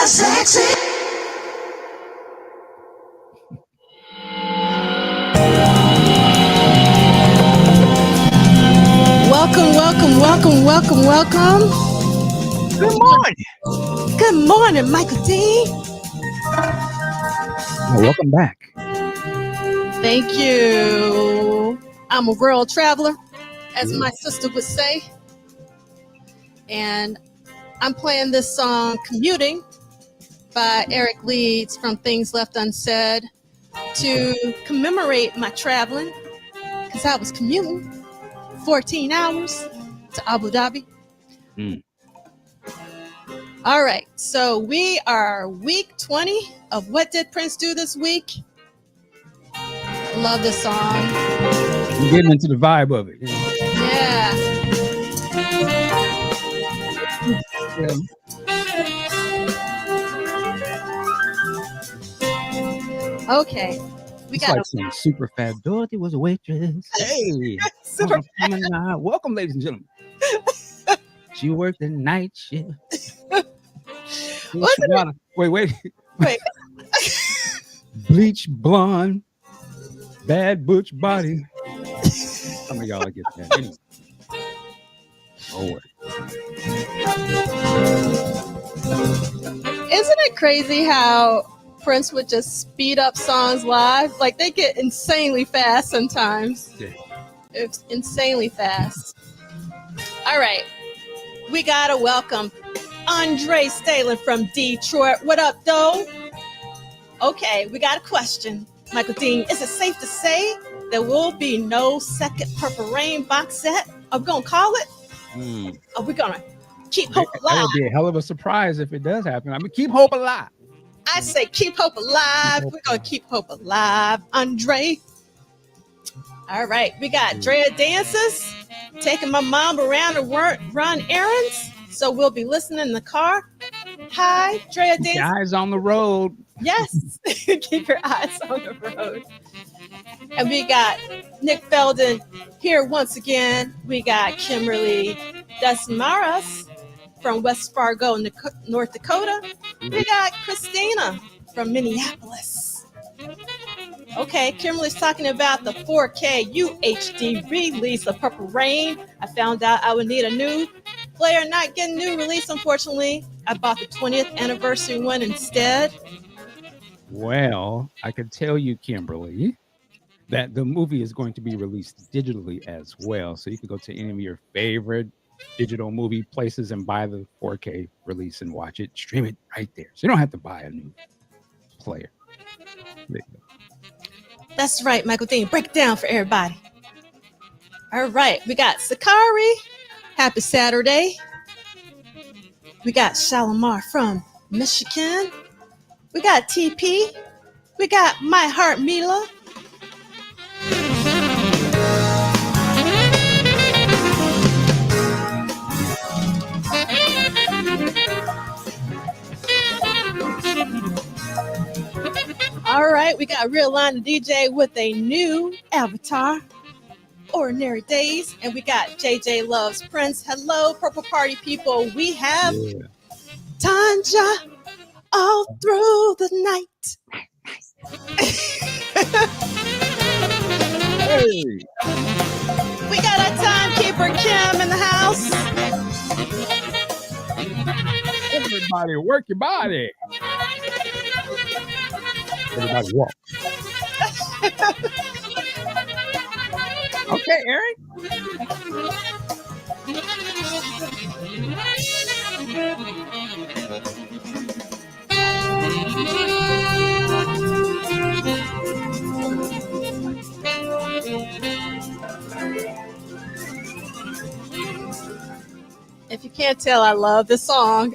sexy. Welcome. Good morning. Good morning, Michael D. Well, welcome back. Thank you. I'm a world traveler, as my sister would say. And I'm playing this song, Commuting, by Eric Leeds from Things Left Unsaid, to commemorate my traveling, because I was commuting 14 hours to Abu Dhabi. All right, so we are week 20 of What Did Prince Do This Week? Love this song. I'm getting into the vibe of it. Yeah. Okay. We got like some super fat Dorothy was a waitress. Hey, super welcome, ladies and gentlemen. She worked the night shift. Wait. Bleach blonde, bad butch body. Some of y'all get that. Anyway. Isn't it crazy how Prince would just speed up songs live? Like, they get insanely fast sometimes. Yeah. It's insanely fast. All right. We got to welcome Andre Stalin from Detroit. What up, though? Okay, we got a question. Michael Dean, is it safe to say there will be no second Purple Rain box set? Are we going to call it? Are we going to keep hope alive? That would be a hell of a surprise if it does happen. I mean, keep hope alive. I say keep hope alive. We're going to keep hope alive, Andre. All right, we got Drea Dances taking my mom around to run errands. So we'll be listening in the car. Hi, Drea Dances. Keep your eyes on the road. Yes, keep your eyes on the road. And we got Nick Felden here once again. We got Kimberly Desmaras from West Fargo, North Dakota. We got Christina from Minneapolis. Okay, Kimberly's talking about the 4K UHD release of Purple Rain. I found out I would need a new player, not getting new release, unfortunately. I bought the 20th anniversary one instead. Well, I can tell you, Kimberly, that the movie is going to be released digitally as well. So you can go to any of your favorite digital movie places and buy the 4K release and watch it, stream it right there. So you don't have to buy a new player. There you go. That's right, Michael Dean. Break it down for everybody. All right, we got Sakari. Happy Saturday. We got Shalimar from Michigan. We got TP. We got My Heart Mila. All right, we got Real Line the DJ with a new avatar, Ordinary Days, and we got JJ Loves Prince. Hello, Purple Party people. We have Tanja all through the night. Hey. We got our timekeeper Kim in the house. Everybody work your body. Everybody walk. Okay, Eric. If you can't tell, I love this song.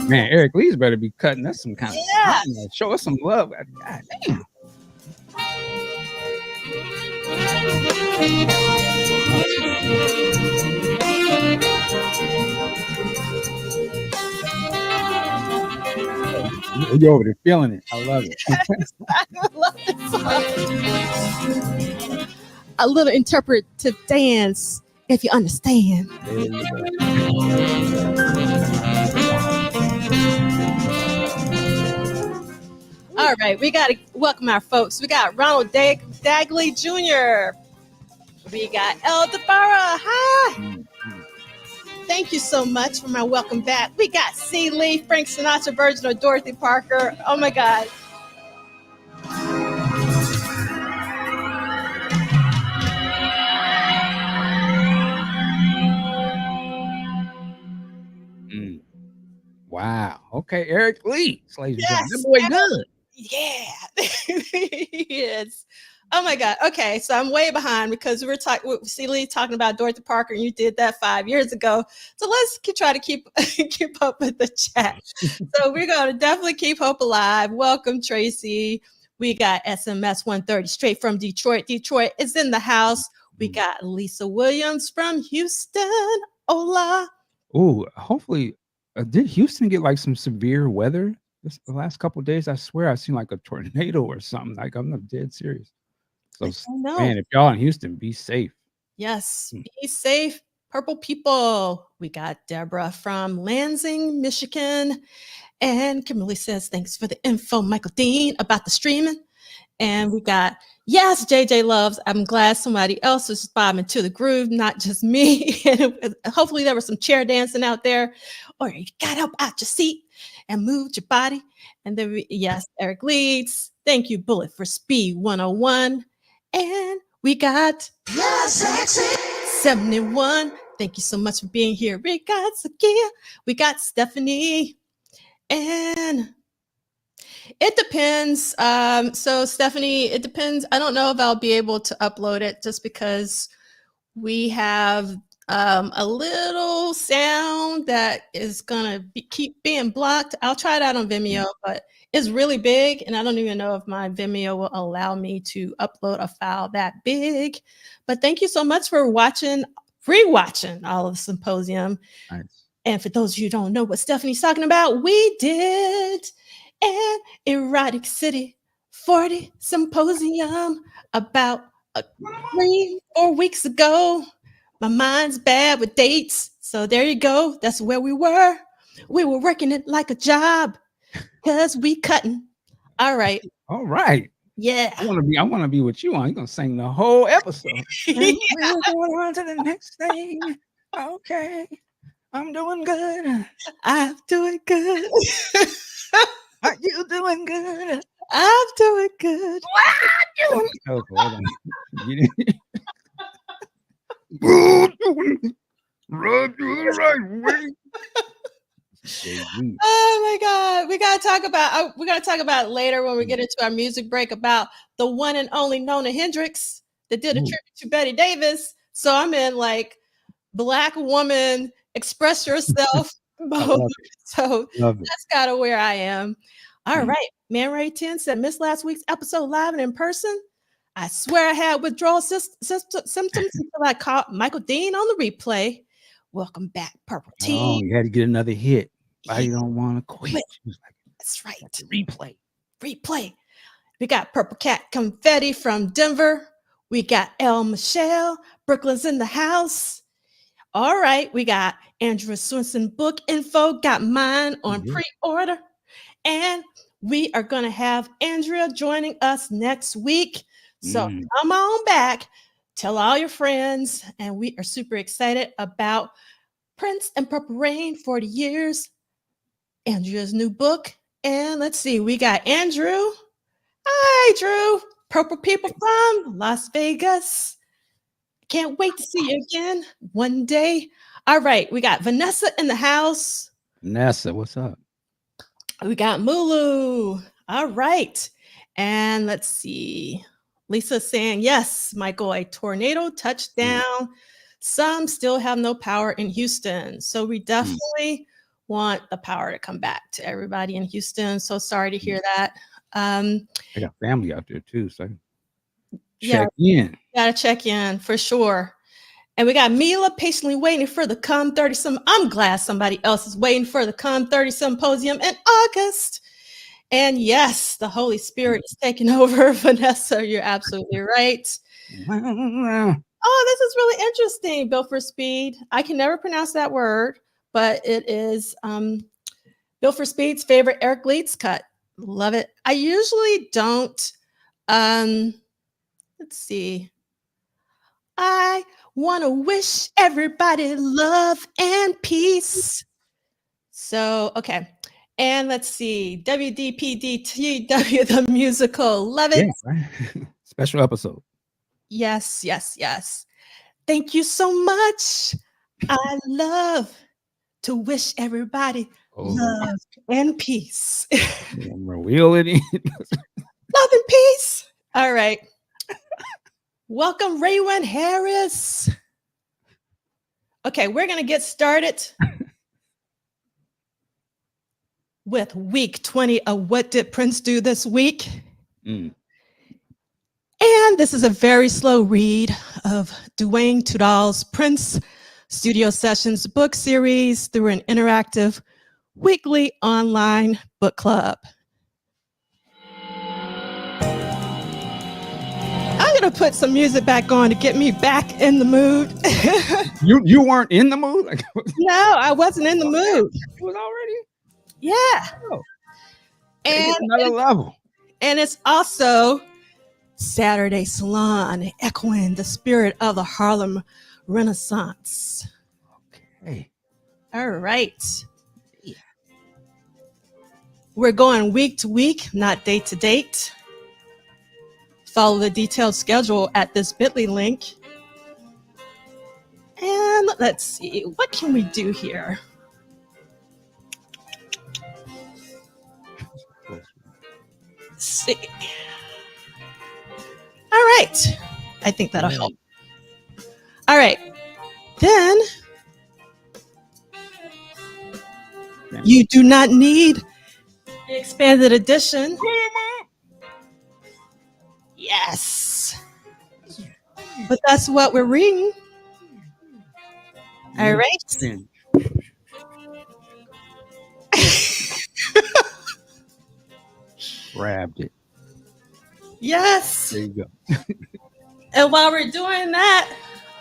Man, Eric Lee's better be cutting us some kind of show us some love. God damn. You're over there feeling it. I love it. I love this song. A little interpretive dance, if you understand. There you go. All right, we got to welcome our folks. We got Ronald Dagley Jr. We got El DeBarra. Hi. Mm. Thank you so much for my welcome back. We got C. Lee, Frank Sinatra, Virgin or Dorothy Parker. Oh my God. Mm. Wow. Okay, Eric Lee, ladies and gentlemen. That Yes. boy good. Yeah. He is. Oh my God. Okay, so I'm way behind because we were talking with C. Lee talking about Dorothy Parker, and you did that 5 years ago. So let's try to keep keep up with the chat. So we're going to definitely keep hope alive. Welcome, Tracy. We got SMS 130 straight from Detroit. Detroit is in the house. We got Lisa Williams from Houston. Hola. Oh, hopefully, did Houston get like some severe weather the last couple of days? I swear I seen like a tornado or something. Like I'm not dead serious. So, No. man, if y'all in Houston, be safe. Yes, be safe, purple people. We got Deborah from Lansing, Michigan. And Kimberly says, thanks for the info, Michael Dean, about the streaming. And we got, yes, JJ Loves. I'm glad somebody else is bobbing to the groove, not just me. And hopefully there was some chair dancing out there, or you got up out your seat and moved your body. And then, yes, Eric Leeds. Thank you, Bullet for Speed 101. And we got 71. Thank you so much for being here. We got Sakia. We got Stephanie. And it depends. So Stephanie, it depends. I don't know if I'll be able to upload it just because we have a little sound that is gonna keep being blocked. I'll try it out on Vimeo, but it's really big, and I don't even know if my Vimeo will allow me to upload a file that big. But thank you so much for rewatching all of the symposium. Nice. And for those of you who don't know what Stephanie's talking about, we did an Erotic City 40 symposium about 3-4 weeks ago. My mind's bad with dates. So there you go. That's where we were. We were working it like a job because we cutting. All right. All right. Yeah. I want to be with you on. You're gonna sing the whole episode. Yeah. We're going on to the next thing. Okay. I'm doing good. I'm doing good. Are you doing good? I'm doing good. Oh, hold on. Run to the right way. Oh my God. We gotta talk about it later when we get into our music break about the one and only Nona Hendrix that did a tribute to Betty Davis. So I'm in like Black woman express yourself mode. So that's kind of where I am. All right. Man Ray 10 said, missed last week's episode live and in person. I swear I had withdrawal symptoms until I caught Michael Dean on the replay. Welcome back, Purple Team. Oh, you had to get another hit. I don't want to quit. That's right. Replay. We got Purple Cat Confetti from Denver. We got El Michelle. Brooklyn's in the house. All right. We got Andrew Swinson book info. Got mine on pre-order. And we are going to have Andrea joining us next week. So come on back. Tell all your friends. And we are super excited about Prince and Purple Rain 40 years. Andrea's new book. And let's see. We got Andrew. Hi, Drew. Purple people from Las Vegas. Can't wait to see you again one day. All right. We got Vanessa in the house. Vanessa, what's up? We got Mulu. All right. And let's see. Lisa saying, yes, Michael, a tornado touchdown. Some still have no power in Houston. So we definitely want the power to come back to everybody in Houston. So sorry to hear that. I got family out there too. So check in. Gotta check in for sure. And we got Mila patiently waiting for the Come 30 I'm glad somebody else is waiting for the Come 30 Symposium in August. And yes, the Holy Spirit is taking over, Vanessa. You're absolutely right. Oh, this is really interesting, Bill for Speed. I can never pronounce that word, but it is Bill for Speed's favorite Eric Leeds cut. Love it. I usually don't. Um, let's see. I want to wish everybody love and peace. So, okay. And let's see. WDPDTW, the musical. Love it. Yeah, right. Special episode. Yes, yes, yes. Thank you so much. I love to wish everybody love and peace. Reel it in. Love and peace. All right. Welcome, Raywin Harris. Okay, we're going to get started with week 20 of What Did Prince Do This Week? And this is a very slow read of Dwayne Tudall's Prince Studio Sessions book series through an interactive weekly online book club. I'm going to put some music back on to get me back in the mood. You weren't in the mood? No, I wasn't in the mood. It was already? Yeah. Oh. And another level. And it's also Saturday Salon, echoing the spirit of the Harlem Renaissance. Okay. All right. Yeah. We're going week to week, not date to date. Follow the detailed schedule at this bit.ly link. And let's see, what can we do here? Let's see. All right. I think that'll help. All right. Then you do not need the expanded edition. Yes. But that's what we're reading. All right. Grabbed it. Yes. There you go. And while we're doing that,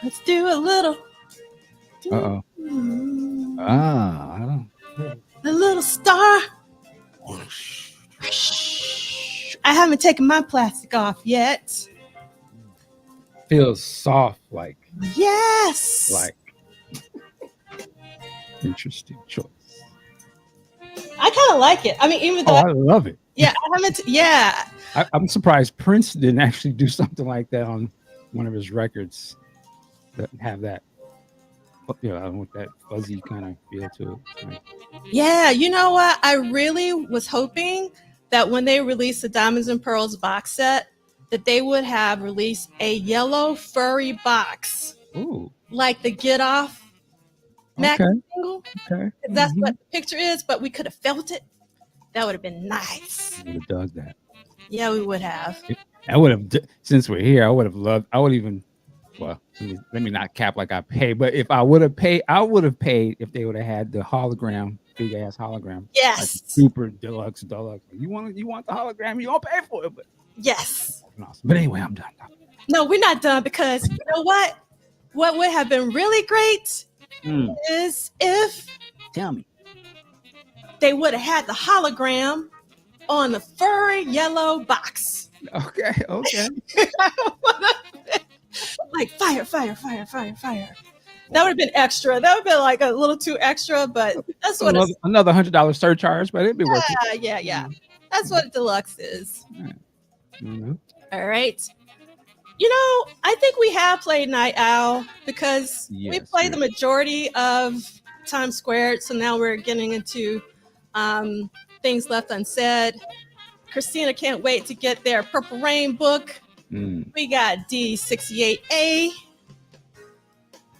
let's do a little. Uh-oh. I don't. The little star. I haven't taken my plastic off yet. Feels soft, like. Yes. Like. Interesting choice. I kind of like it. I mean, even though I love it. Yeah, I haven't. Yeah. I'm surprised Prince didn't actually do something like that on one of his records that have that, with that fuzzy kind of feel to it. Like, yeah, you know what? I really was hoping that when they released the Diamonds and Pearls box set, that they would have released a yellow furry box. Ooh. Like the Get Off Mac single. Okay. That's what the picture is, but we could have felt it. That would have been nice. We would have done that. Yeah, we would have. I would have, since we're here, I would have loved, I would even, well, let me not cap like I pay, but if I would have paid, if they would have had the hologram, big ass hologram. Yes. Like super deluxe. You want the hologram, you don't pay for it, but yes. Awesome. But anyway, I'm done. No, we're not done, because you know what? What would have been really great is if they would have had the hologram on the furry yellow box. Okay. Like fire. That would have been extra. That would have been like a little too extra, but that's what another $100 surcharge, but it'd be worth it. Yeah. That's what a deluxe is. Mm-hmm. All right. You know, I think we have played Night Owl because we played the majority of Times Squared. So now we're getting into things left unsaid. Christina can't wait to get their Purple Rain book. We got D68A.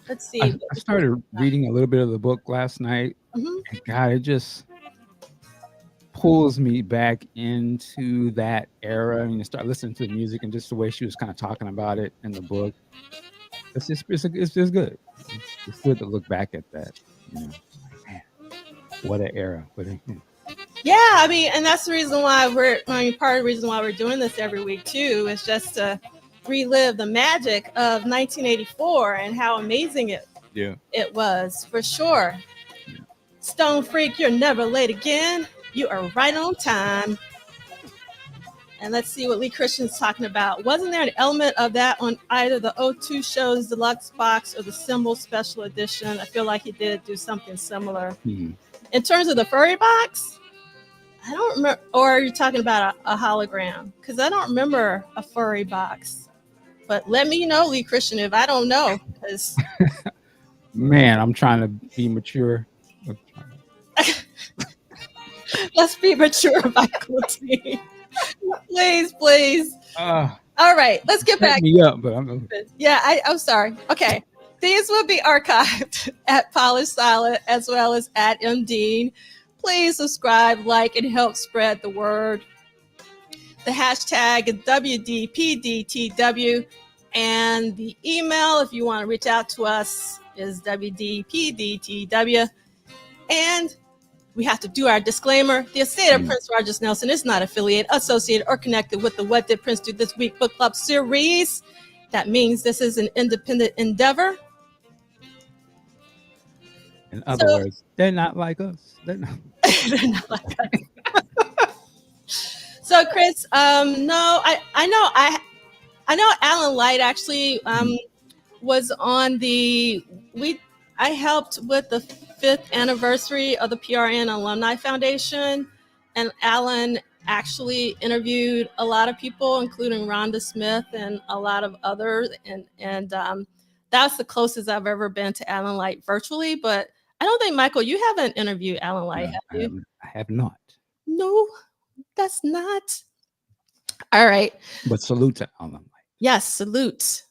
Let's see. I started reading a little bit of the book last night. And God, it just pulls me back into that era, and you start listening to the music and just the way she was kind of talking about it in the book. It's just good. It's good to look back at that. Man, what an era. Yeah, I mean, and that's the reason why part of the reason why we're doing this every week too is just to relive the magic of 1984 and how amazing Yeah. it was for sure. Stone Freak, you're never late again. You are right on time. And let's see what Lee Christian's talking about. Wasn't there an element of that on either the O2 show's deluxe box or the Symbol special edition? I feel like he did do something similar. Mhm. In terms of the furry box, I don't remember. Or are you talking about a hologram? Because I don't remember a furry box. But let me know, Lee Christian, if I don't know. Because Man, I'm trying to be mature. I'm trying let's be mature about T. Please, please. to, All right, let's get set back. me up, but I'm Yeah, I'm sorry. Okay. These will be archived at Polished Silent as well as at MDean. Please subscribe, like, and help spread the word. The hashtag is WDPDTW. And the email, if you want to reach out to us, is WDPDTW. And we have to do our disclaimer. The estate of Prince Rogers Nelson is not affiliated, associated, or connected with the What Did Prince Do This Week book club series. That means this is an independent endeavor. in other words, they're not like us. They're not. They're not like us. So, Chris, no, I know Alan Light actually was on I helped with the 5th anniversary of the PRN Alumni Foundation, and Alan actually interviewed a lot of people, including Rhonda Smith and a lot of others, and that's the closest I've ever been to Alan Light virtually. But I don't think, Michael, you haven't interviewed Alan Light, have you? I have not. No, that's not. All right. But salute to Alan Light. Yes, salute.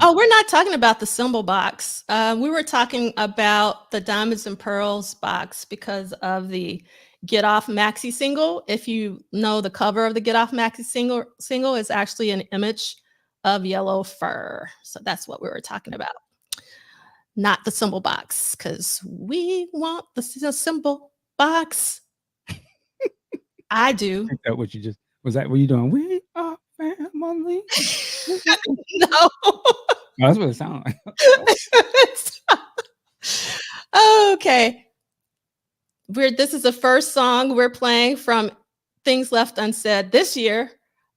Oh, we're not talking about the Symbol box. We were talking about the Diamonds and Pearls box because of the Get Off Maxi single. If you know, the cover of the Get Off Maxi single is actually an image of yellow fur. So that's what we were talking about. Not the Symbol box, because we want the Symbol box. I do. I think that what you just was that what you doing? We are family. No. No, that's what it sounds like. Okay. This is the first song we're playing from Things Left Unsaid this year,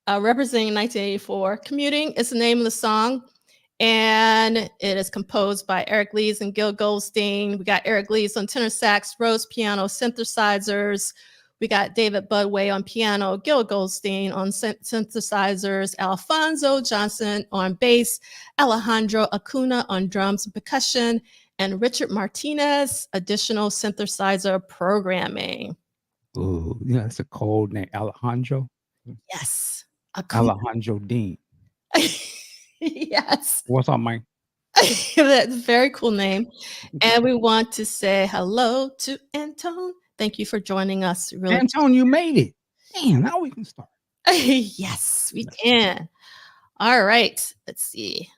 representing 1984. Commuting is the name of the song, and it is composed by Eric Lees and Gil Goldstein. We got Eric Lees on tenor sax, Rhodes piano, synthesizers. We got David Budway on piano, Gil Goldstein on synthesizers, Alfonso Johnson on bass, Alejandro Acuna on drums and percussion, and Richard Martinez, additional synthesizer programming. Oh, yeah, that's a cold name. Alejandro. Yes. Alejandro Dean. Yes. What's up, Mike? That's a very cool name. And we want to say hello to Antone. Thank you for joining us. Really, Antone, you made it. Damn, now we can start. Yes, we can. All right. Let's see.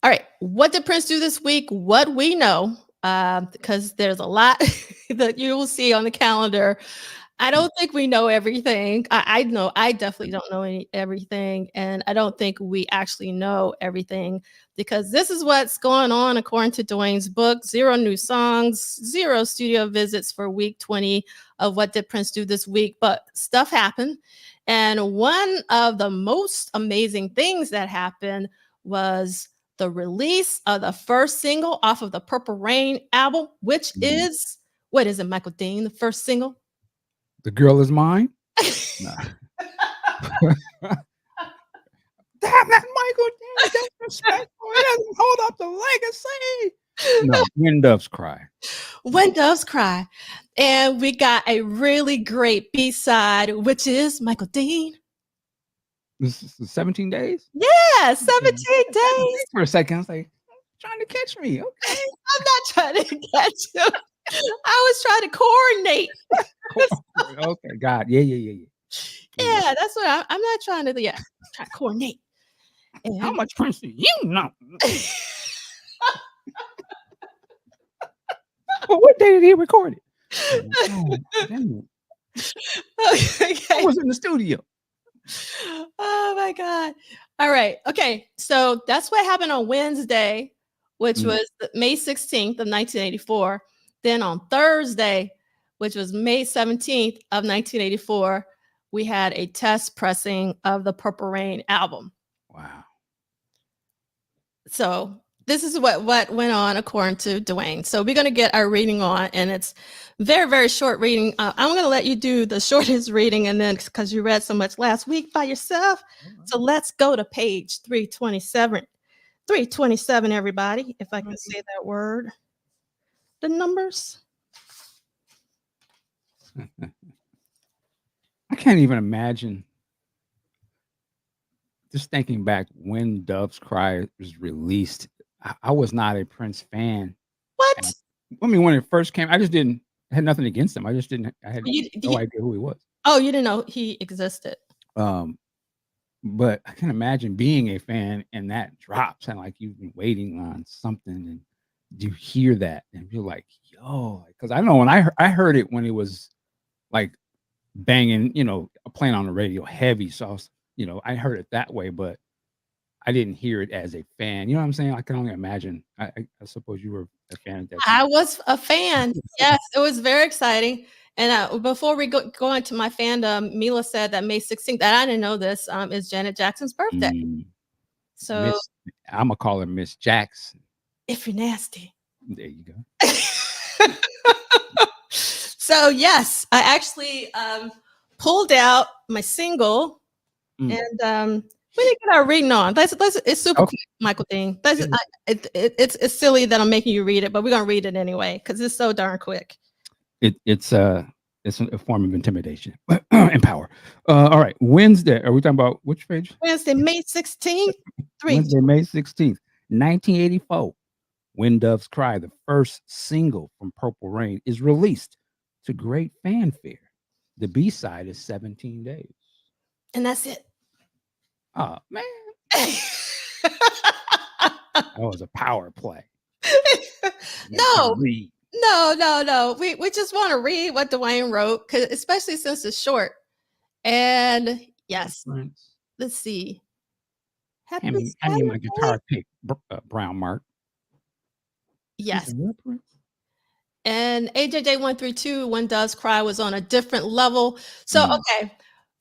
All right. What did Prince do this week? What we know, because there's a lot that you will see on the calendar. I don't think we know everything. I know I definitely don't know everything, and I don't think we actually know everything, because this is what's going on according to Dwayne's book: 0 new songs, 0 studio visits for week 20 of What Did Prince Do This Week. But stuff happened, and one of the most amazing things that happened was the release of the first single off of the Purple Rain album, which is, what is it, Michael Dean, the first single? The Girl Is Mine. Nah. Damn that Michael Dean, disrespectful. He doesn't hold up the legacy. No, When Doves Cry. When Doves Cry. And we got a really great B-side, which is Michael Dean. This is 17 days? Yeah, 17 days. For a second, I was like, trying to catch me. Okay. I'm not trying to catch you. I was trying to coordinate. Okay, God. Yeah. Yeah, that's what I'm not trying to, try to coordinate. And how much Prince do you know? Well, what day did he record it? Oh, dang it. I Okay. was in the studio. Oh my God. All right. Okay. So that's what happened on Wednesday, which Mm, was May 16th of 1984. Then on Thursday, which was May 17th of 1984, we had a test pressing of the Purple Rain album. wow. So this is what went on according to Dwayne. So we're going to get our reading on, and it's very, very short reading. I'm going to let you do the shortest reading, and then because you read so much last week by yourself. So let's go to page 327. 327, everybody, if I can say that word. The numbers. I can't even imagine just thinking back when Dove's Cry was released. I was not a Prince fan. And What? I mean, when it first came, I just didn't had nothing against him. I just didn't. I had no idea who he was. Oh, you didn't know he existed. Um, but I can imagine being a fan and that drops and like you've been waiting on something and you hear that and you're like, yo, because I know when I heard it when it was like banging, playing on the radio heavy. So I heard it that way, but I didn't hear it as a fan. You know what I'm saying? I can only imagine. I suppose you were a fan at that time. I was a fan. Yes, it was very exciting. And before we go into my fandom, Mila said that May 16th, and I didn't know this, is Janet Jackson's birthday. Mm, So Miss, I'm gonna call her Miss Jackson. if you're nasty. There you go. So yes, I actually pulled out my single, Mm. and we didn't get our reading on. It's super Okay. quick, Michael Dean. That's Yeah. it's silly that I'm making you read it, but we're gonna read it anyway because it's so darn quick. It's a form of intimidation and power. All right, Wednesday. Are we talking about which page? Wednesday, May 16th. Wednesday, May 16th, 1984. When Doves Cry, the first single from Purple Rain, is released to great fanfare. The B side is 17 days. And that's it. Oh man, that was a power play. No, Read. no. We just want to read what Dwayne wrote, because especially since it's short. And yes, let's see. Happy Hand me my Saturday. guitar pick, Brown Mark. Yes. And AJJ 132, When Doves Cry, was on a different level. So, okay,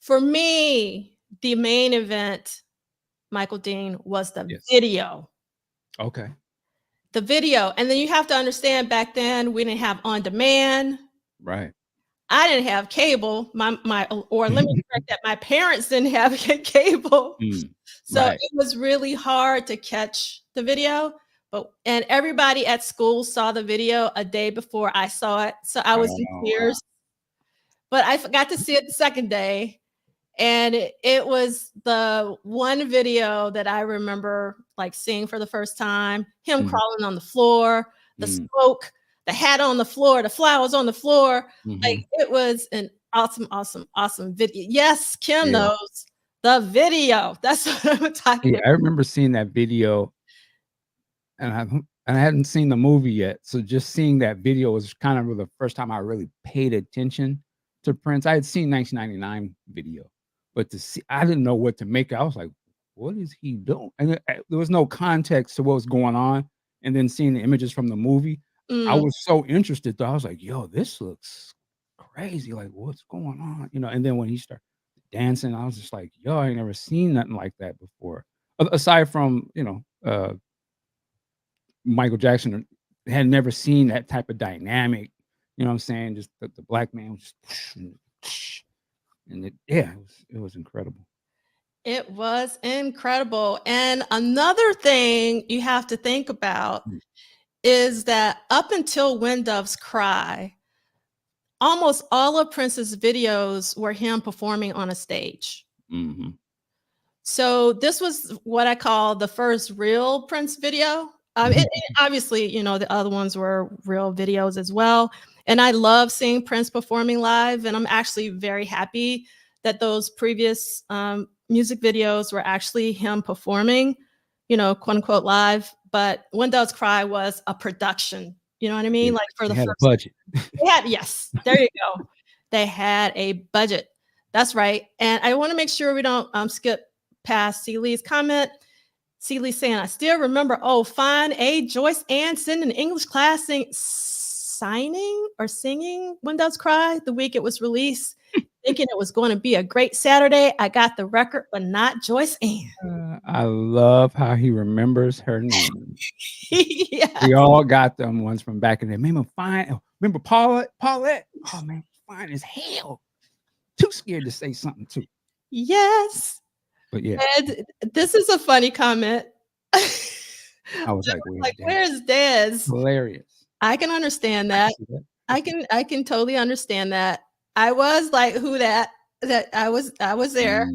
for me, the main event, Michael Dean, was the video. Okay. The video. And then you have to understand, back then we didn't have on demand. Right. I didn't have cable. Or let me correct that, my parents didn't have cable. So Right. it was really hard to catch the video. And everybody at school saw the video a day before I saw it. So I was in tears. But I forgot to see it the second day. And it was the one video that I remember like seeing for the first time. Him crawling on the floor, the smoke, the hat on the floor, the flowers on the floor. Like, it was an awesome video. Yes, Kim knows the video. That's what I'm talking about. I remember seeing that video, and I hadn't seen the movie yet. So just seeing that video was kind of the first time I really paid attention to Prince. I had seen 1999 video, but to see, I didn't know what to make. I was like, "What is he doing?" And there was no context to what was going on. And then seeing the images from the movie, I was so interested. Though I was like, "Yo, this looks crazy! Like, what's going on?" And then when he started dancing, I was just like, "Yo, I ain't never seen nothing like that before." Aside from Michael Jackson, had never seen that type of dynamic. You know what I'm saying? Just the black man was just, and it was incredible. It was incredible. And another thing you have to think about is that up until When Doves Cry, almost all of Prince's videos were him performing on a stage. So this was what I call the first real Prince video. Obviously, the other ones were real videos as well. And I love seeing Prince performing live. And I'm actually very happy that those previous music videos were actually him performing, quote unquote live. But When Doves Cry was a production, You know what I mean? Yeah, Like for they the had a first, budget. they had, yes, there you go. They had a budget. That's right. And I want to make sure we don't skip past C. Lee's comment. C. Lee saying, I still remember, oh, fine, A. Joyce Ann sitting in English class signing or singing When Doves Cry the week it was released, thinking it was going to be a great Saturday. I got the record, but not Joyce Ann. I love how he remembers her name. Yeah. We all got them ones from back in the day. Remember fine? Remember Paulette? Oh man, fine as hell. Too scared to say something too. Yes. But yeah, And this is a funny comment. I was like, Where's Dez? Hilarious. I can understand that. I can totally understand that. I was like, who that I was there.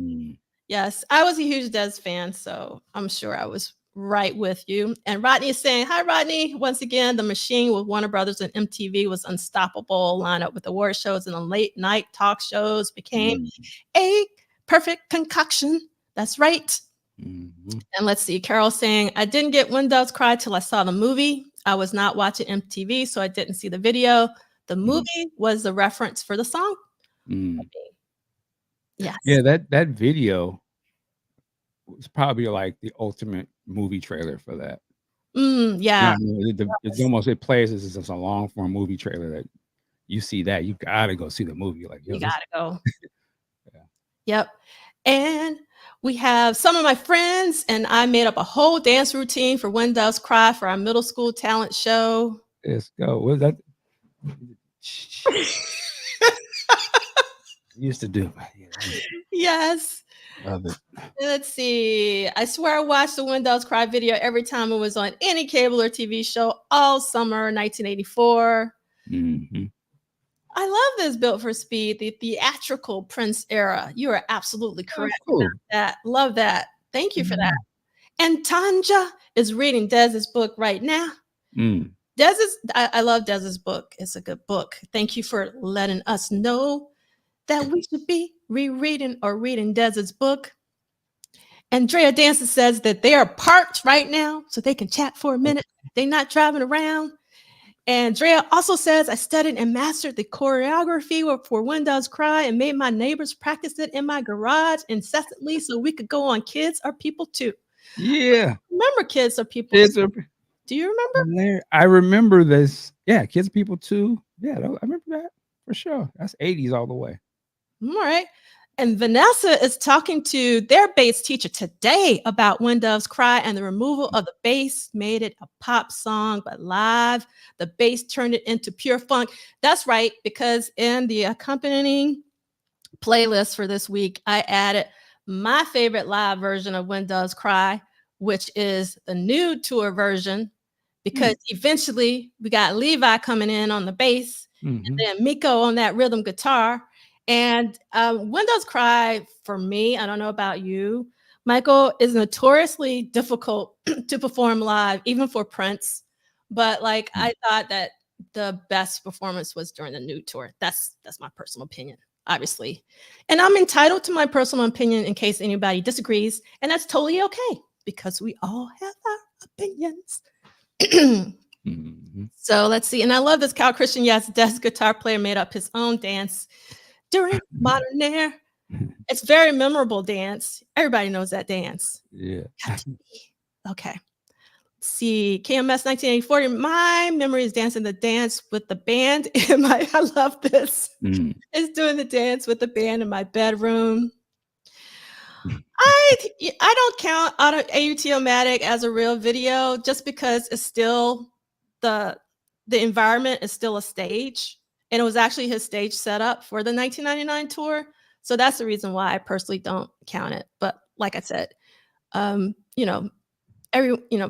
Yes, I was a huge Dez fan, so I'm sure I was right with you. And Rodney is saying, hi, Rodney. Once again, the machine with Warner Brothers and MTV was unstoppable. Lineup with award shows and the late night talk shows became a perfect concoction. That's right. Mm-hmm. And let's see, Carol saying, I didn't get When Doves Cry till I saw the movie. I was not watching MTV, so I didn't see the video. The movie was the reference for the song. Yes. Yeah, that video was probably like the ultimate movie trailer for that. Yeah. I mean, it's almost, it plays as a long form movie trailer that you see that you gotta go see the movie. Like, you gotta go. Yeah. Yep. And we have some of my friends, and I made up a whole dance routine for When Doves Cry for our middle school talent show. Let's go. What was that? Used to do. Yes. Love it. Let's see. I swear I watched the When Doves Cry video every time it was on any cable or TV show all summer 1984. Mm-hmm. I love this Built for Speed, the theatrical Prince era. You are absolutely correct. Cool. That. Love that. Thank you for that. And Tanja is reading Dez's book right now. I love Dez's book. It's a good book. Thank you for letting us know that we should be rereading or reading Dez's book. Andrea Dancer says that they are parked right now so they can chat for a minute. They're not driving around. Andrea also says, I studied and mastered the choreography for When Doves Cry and made my neighbors practice it in my garage incessantly so we could go on Kids Are People Too. Yeah. Remember Kids Are People Too? Do you remember? I remember this. Yeah, Kids Are People Too. Yeah, I remember that for sure. That's 80s all the way. All right. And Vanessa is talking to their bass teacher today about When Doves Cry, and the removal of the bass made it a pop song, but live, the bass turned it into pure funk. That's right, because in the accompanying playlist for this week, I added my favorite live version of When Doves Cry, which is the new tour version, because eventually we got Levi coming in on the bass, and then Miko on that rhythm guitar. And When Doves Cry, for me, I don't know about you, Michael, is notoriously difficult to perform live, even for Prince. But like, I thought that the best performance was during the new tour. That's my personal opinion, obviously. And I'm entitled to my personal opinion in case anybody disagrees. And that's totally okay, because we all have our opinions. So let's see. And I love this. Cal Christian, yes, Des guitar player made up his own dance during Modern Air. It's very memorable dance. Everybody knows that dance. Yeah. Okay. Let's see, KMS 1984. My memory is dancing the dance with the band in my. I love this. It's doing the dance with the band in my bedroom. I don't count AUT-O-Matic as a real video just because it's still the environment is still a stage, and it was actually his stage setup for the 1999 tour. So that's the reason why I personally don't count it. But like I said,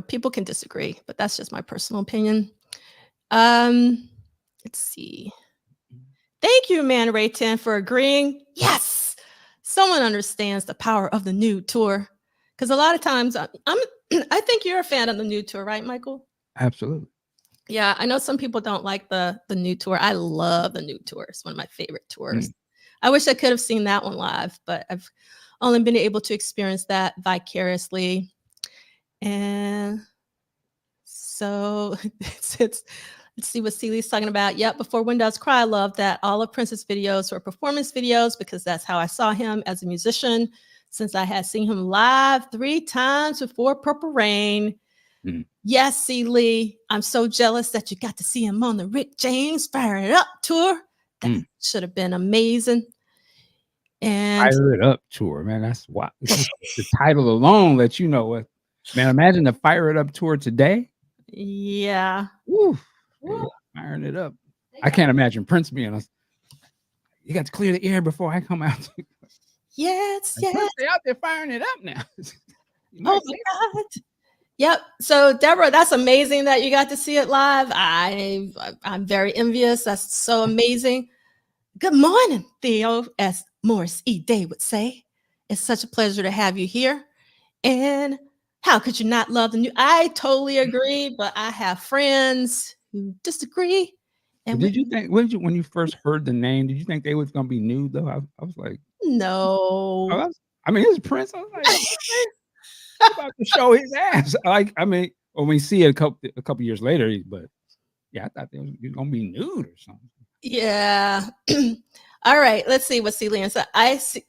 people can disagree, but that's just my personal opinion. Let's see. Thank you, Man Ray 10, for agreeing. Yes, someone understands the power of the new tour. Because a lot of times, I think you're a fan of the new tour, right, Michael? Absolutely. Yeah, I know some people don't like the new tour. I love the new tour. It's one of my favorite tours. I wish I could have seen that one live, but I've only been able to experience that vicariously. And so it's Let's see what Celia's talking about. Yep, before Windows Cry, I love that all of Prince's videos were performance videos because that's how I saw him as a musician since I had seen him live 3 times before Purple Rain. Mm. Yes, Celie, I'm so jealous that you got to see him on the Rick James Fire It Up tour. That should have been amazing. And Fire It Up tour, man. That's why just the title alone lets you know what. Man, imagine the Fire It Up tour today. yeah. Woo, firing it up. I can't imagine Prince being us. You got to clear the air before I come out. Yes, yes. Prince, they out there firing it up now. Oh my God. Yep. So Deborah, that's amazing that you got to see it live. I'm very envious. That's so amazing. Good morning, Theo, as Morris E. Day would say. It's such a pleasure to have you here. And how could you not love the new? I totally agree, but I have friends who disagree. And Did you think when you first heard the name, did you think they was gonna be new though? I was like, no. I mean, it's Prince. I was like, he's about to show his ass. Like, I mean, when we see it a couple years later, but yeah, I thought he was gonna be nude or something. Yeah. All right. Let's see what Celia said.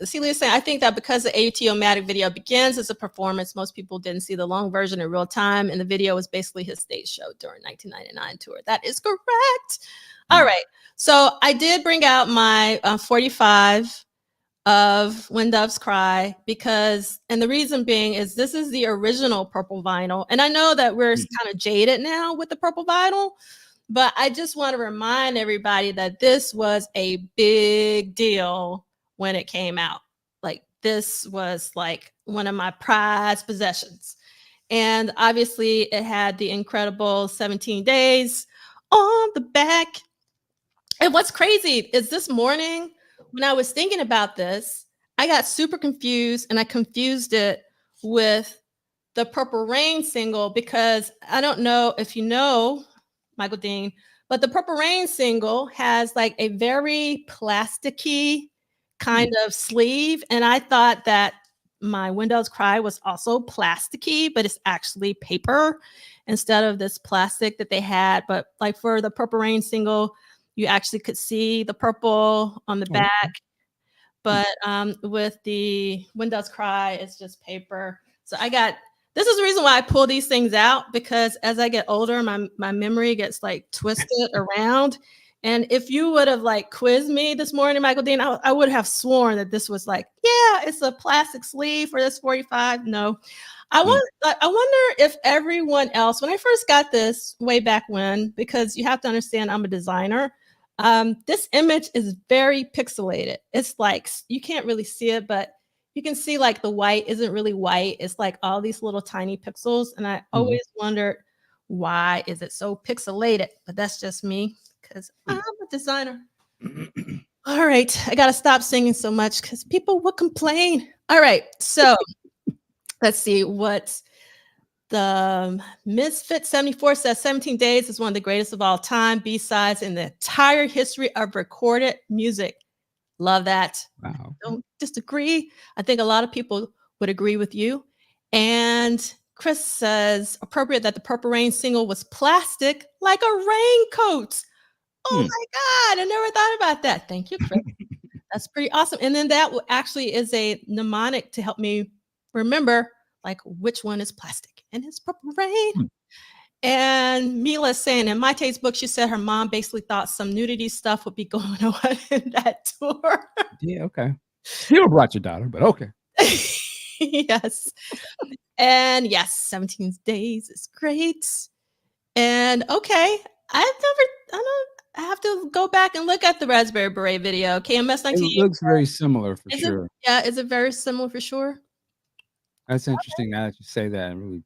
Celia saying, I think that because the AUTO-matic video begins as a performance, most people didn't see the long version in real time, and the video was basically his stage show during 1999 tour. That is correct. All right. So I did bring out my 45 of When Doves Cry because, and the reason being is this is the original purple vinyl. And I know that we're kind of jaded now with the purple vinyl, but I just want to remind everybody that this was a big deal when it came out. Like, this was like one of my prized possessions. And obviously, it had the incredible 17 days on the back. And what's crazy is this morning, when I was thinking about this, I got super confused and I confused it with the Purple Rain single because I don't know if you know, Michael Dean, but the Purple Rain single has like a very plasticky kind of sleeve. And I thought that my Windows Cry was also plasticky, but it's actually paper instead of this plastic that they had. But like for the Purple Rain single, you actually could see the purple on the back. But with the Windows Cry, it's just paper. So this is the reason why I pull these things out, because as I get older, my memory gets like twisted around. And if you would have like quizzed me this morning, Michael Dean, I would have sworn that this was like, yeah, it's a plastic sleeve for this 45. No. I wonder if everyone else, when I first got this way back when, because you have to understand I'm a designer, this image is very pixelated. It's like, you can't really see it, but you can see like the white isn't really white. It's like all these little tiny pixels. And I always wondered, why is it so pixelated? But that's just me because I'm a designer. All right. I got to stop singing so much because people will complain. All right. So let's see what the Misfit 74 says. 17 Days is one of the greatest of all time. B-sides in the entire history of recorded music. Love that. Wow. Don't disagree. I think a lot of people would agree with you. And Chris says, appropriate that the Purple Rain single was plastic like a raincoat. Oh my God, I never thought about that. Thank you, Chris. That's pretty awesome. And then that actually is a mnemonic to help me remember like which one is plastic. And it's Purple Rain. And Mila's saying in my taste book, she said her mom basically thought some nudity stuff would be going on in that tour. Yeah, okay. You don't brought your daughter, but okay. Yes. And yes, 17 Days is great. And okay, I have to go back and look at the Raspberry Beret video. KMS 19. It looks very similar for sure. Is it very similar for sure? That's interesting now that you say that. Really.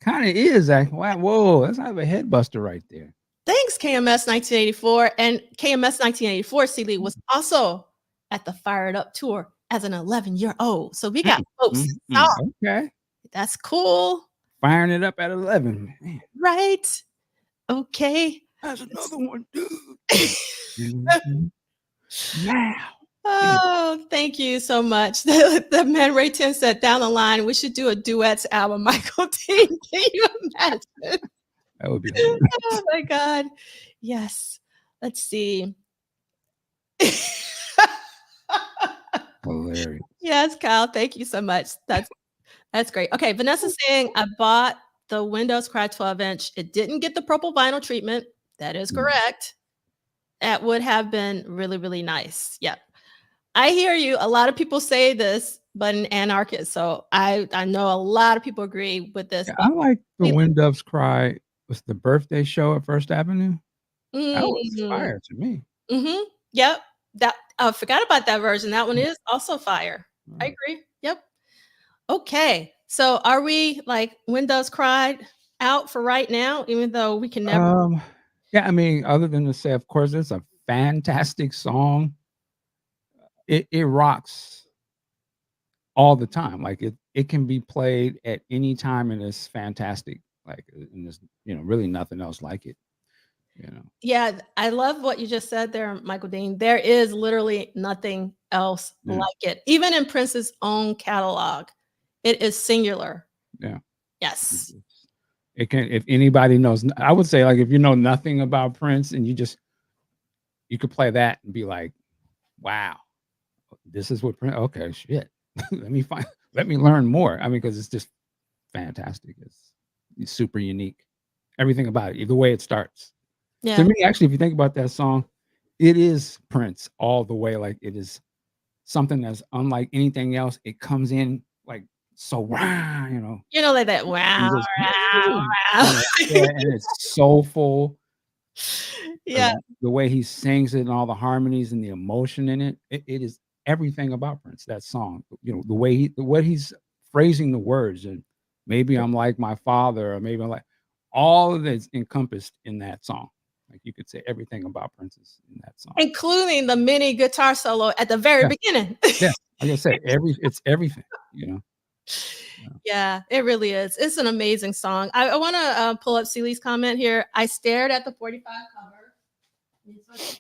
Kind of is. Wow, whoa, that's kind of a head buster right there. Thanks, KMS 1984. And KMS 1984, Celie, was also at the Fire It Up tour as an 11-year-old. So we got folks. Okay. That's cool. Firing it up at 11. Man. Right. Okay. That's another one, dude. Now. Oh, thank you so much. The man Ray 10 said down the line, we should do a duets album, Michael Dean. Can you imagine? That would be hilarious. Oh my God. Yes. Let's see. Hilarious. Yes, Kyle. Thank you so much. That's great. Okay, Vanessa saying I bought the Windows Cry 12-inch. It didn't get the purple vinyl treatment. That is Mm. correct. That would have been really, really nice. Yeah. I hear you. A lot of people say this, but an anarchist. So I know a lot of people agree with this. Yeah, But I like the we, When Doves Cry. Was the birthday show at First Avenue? That was mm, fire to me. hmm yep. That I forgot about that version. That one Mm, is also fire. I right. agree. Yep. Okay. So are we like Windows cried out for right now, even though we can never Um, yeah, I mean, other than to say, of course, it's a fantastic song. It rocks all the time. Like it can be played at any time, and it's fantastic. Like, and there's really nothing else like it. You know. Yeah, I love what you just said there, Michael Dean. There is literally nothing else Yeah. like it. Even in Prince's own catalog, it is singular. Yeah. Yes. It can. If anybody knows, I would say like if you know nothing about Prince and you could play that and be like, wow, this is what Prince. Okay, shit. let me find. Let me learn more. I mean, because it's just fantastic. It's super unique. Everything about it, the way it starts. To Yeah. me, actually, if you think about that song, it is Prince all the way. Like it is something that's unlike anything else. It comes in like so wow, You know, like that. Wow, and just wow, wow. yeah, and it's soulful. Yeah. The way he sings it and all the harmonies and the emotion in it, it is everything about Prince. That song, the way he's phrasing the words, and maybe I'm like my father, or maybe I'm like all of it's encompassed in that song. Like you could say everything about Prince is in that song. Including the mini guitar solo at the very Yeah, beginning. yeah. Like I said, it's everything. Yeah. Yeah, it really is. It's an amazing song. I want to pull up Celi's comment here. I stared at the 45 cover.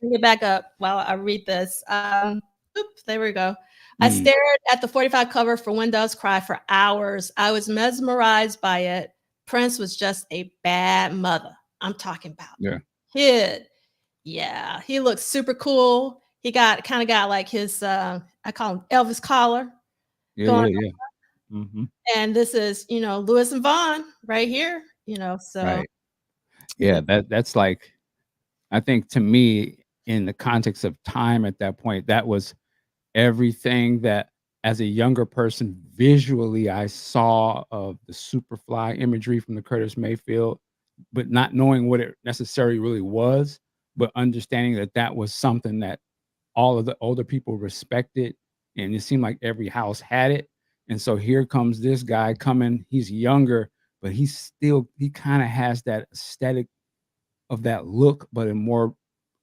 Bring it back up while I read this. Oops, there we go. I Mm, stared at the 45 cover for When Doves Cry for hours. I was mesmerized by it. Prince was just a bad mother. I'm talking about yeah, kid. Yeah, he looks super cool. He kind of got like his I call him Elvis collar yeah, going. yeah, yeah. Hmm. And this is, Lewis and Vaughn right here, so Right. yeah. Yeah, that's like I think to me in the context of time at that point, that was everything that as a younger person visually I saw of the Superfly imagery from the Curtis Mayfield, but not knowing what it necessarily really was, but understanding that that was something that all of the older people respected, and it seemed like every house had it. And so here comes this guy coming. He's younger, but he kind of has that aesthetic of that look, but in more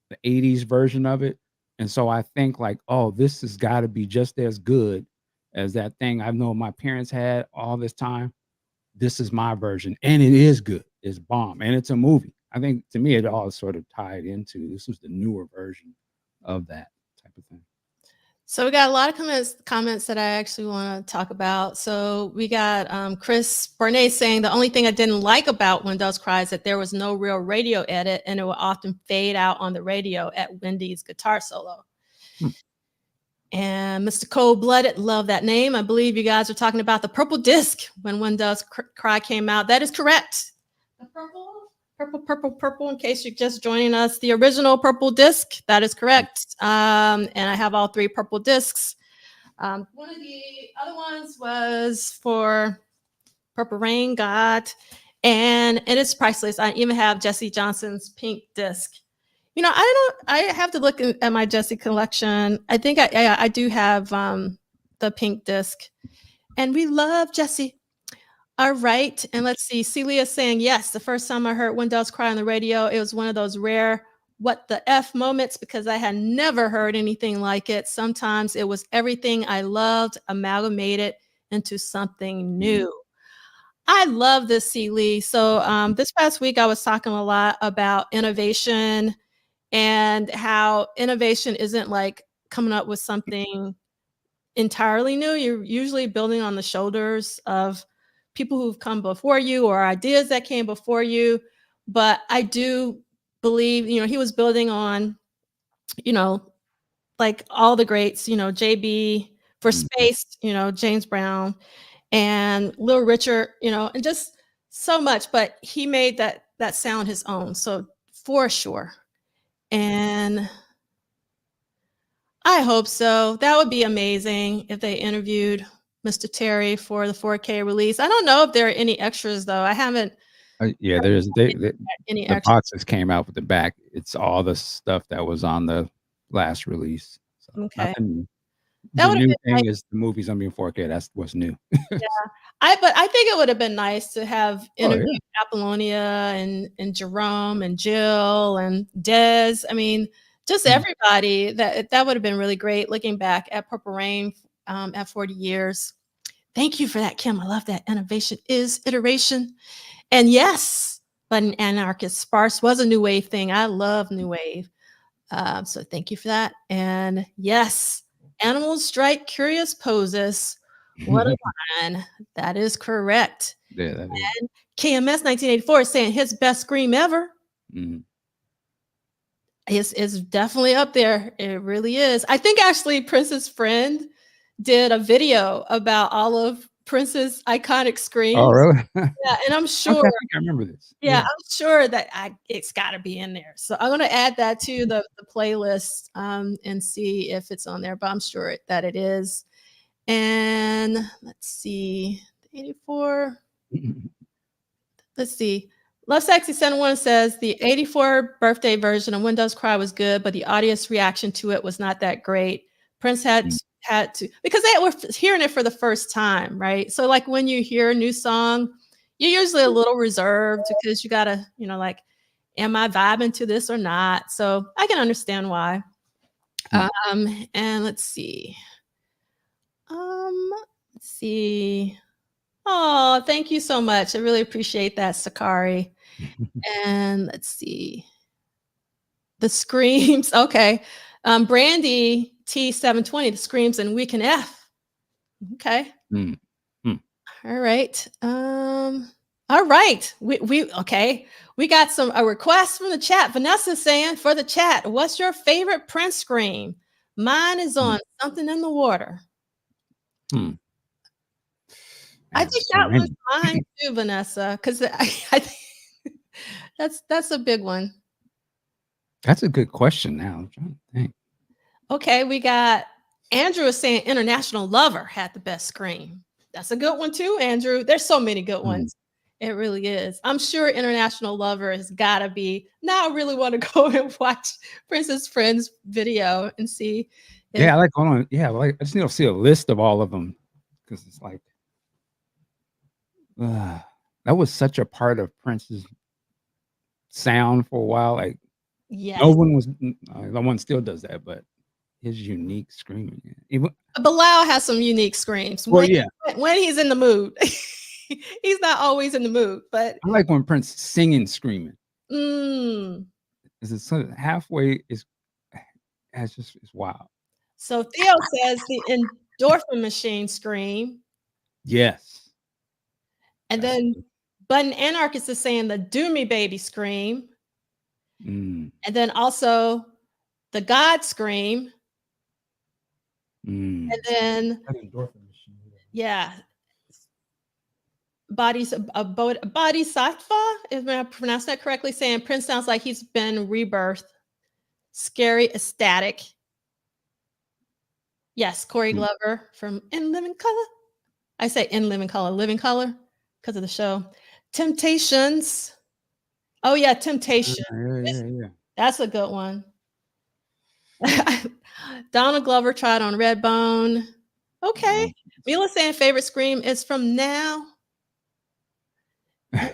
the 80s version of it. And so I think like, oh, this has got to be just as good as that thing I know my parents had all this time. This is my version. And it is good. It's bomb. And it's a movie. I think to me it all sort of tied into this was the newer version of that type of thing. So we got a lot of comments that I actually want to talk about. So we got Chris Bernay saying the only thing I didn't like about Windows Cry is that there was no real radio edit and it would often fade out on the radio at Wendy's guitar solo. Hmm. And Mr. Cold Blooded, love that name. I believe you guys are talking about the purple disc when Windows Cry came out. That is correct. The purple, in case you're just joining us, the original purple disc. That is correct. And I have all three purple discs. One of the other ones was for Purple Rain, God, and it is priceless. I even have Jesse Johnson's pink disc. I have to look at my Jesse collection. I think I do have the pink disc, and we love Jesse. All right, and let's see. Celia saying yes. The first time I heard Windows Cry on the radio, it was one of those rare "what the f" moments because I had never heard anything like it. Sometimes it was everything I loved amalgamated into something new. I love this, Celia. So this past week, I was talking a lot about innovation and how innovation isn't like coming up with something entirely new. You're usually building on the shoulders of people who've come before you or ideas that came before you. But I do believe, he was building on, you know, like all the greats, JB for Mhm. space, James Brown and Little Richard, and just so much. But he made that sound his own. So for sure. And I hope so. That would be amazing if they interviewed Mr. Terry for the 4K release. I don't know if there are any extras though. I haven't Yeah, heard there's any the extras. boxes came out with the back. It's all the stuff that was on the last release. So Okay. nothing new. That The would have new been nice. thing is the movie's gonna be in 4K. That's what's new. Yeah. But I think it would have been nice to have Oh interviewed yeah. Apollonia and Jerome and Jill and Des. I mean, just Mm. everybody. That would have been really great looking back at Purple Rain at 40 years. Thank you for that, Kim. I love that. Innovation is iteration. And yes, but an anarchist sparse was a new wave thing. I love new wave. So thank you for that. And yes, animals strike curious poses. What a line. That is correct. Yeah, that is. And KMS 1984 is saying his best scream ever. Mhm. Is definitely up there. It really is. I think actually Prince's friend did a video about all of Prince's iconic Oh, screams. really? Yeah, and I'm Okay, sure I think I remember this. Yeah, Yeah. I'm sure that it's gotta be in there. So I'm gonna add that to the playlist, and see if it's on there, but I'm sure that it is. And let's see, 84. Let's see. Love Sexy 71 says the 84 birthday version of When Doves Cry was good, but the audience reaction to it was not that great. Prince Mm. had to because they were hearing it for the first time, right? So like when you hear a new song, you're usually a little reserved because you gotta, like, am I vibing to this or not? So I can understand why. Mm. And let's see. Um, let's see. Oh, thank you so much. I really appreciate that, Sakari. And let's see. The screams. Okay. Brandy T720, the screams and we can F. Okay. Mm. Mm. All right. All right. We okay. We got a request from the chat. Vanessa saying for the chat, what's your favorite Prince scream? Mine is Mm. on Something in the Water. Mm. I Man, think there's so that one's many. mine too, Vanessa, because I think that's a big one. That's a good question now. I'm trying to think. Okay, we got Andrew is saying International Lover had the best scream. That's a good one too, Andrew. There's so many good Mm. ones. It really is. I'm sure International Lover has got to be. Now I really want to go and watch Princess Friends video and see if Yeah, I like hold on. Yeah, like I just need to see a list of all of them because it's like that was such a part of Prince's sound for a while. Like no yes. one was, no one still does that, but his unique screaming. Even Bilal has some unique screams well, yeah, when he's in the mood. He's not always in the mood, but I like when Prince singing screaming. mm. Is it so halfway is it's just it's wild. So Theo says the endorphin machine scream. Yes, And that's then Button Anarchist is saying the Do Me Baby scream. mm, And then also the God scream. mm. And then, That endorphin machine. yeah, Bodhisattva, if I pronounce that correctly, saying Prince sounds like he's been rebirthed. Scary, ecstatic. Yes, Corey Mm. Glover from In Living Color. I say In Living Color because of the show. Temptations. Oh, yeah, Temptation. Yeah. That's a good one. Donald Glover tried on Redbone. Okay. No. Mila saying favorite scream is from Now.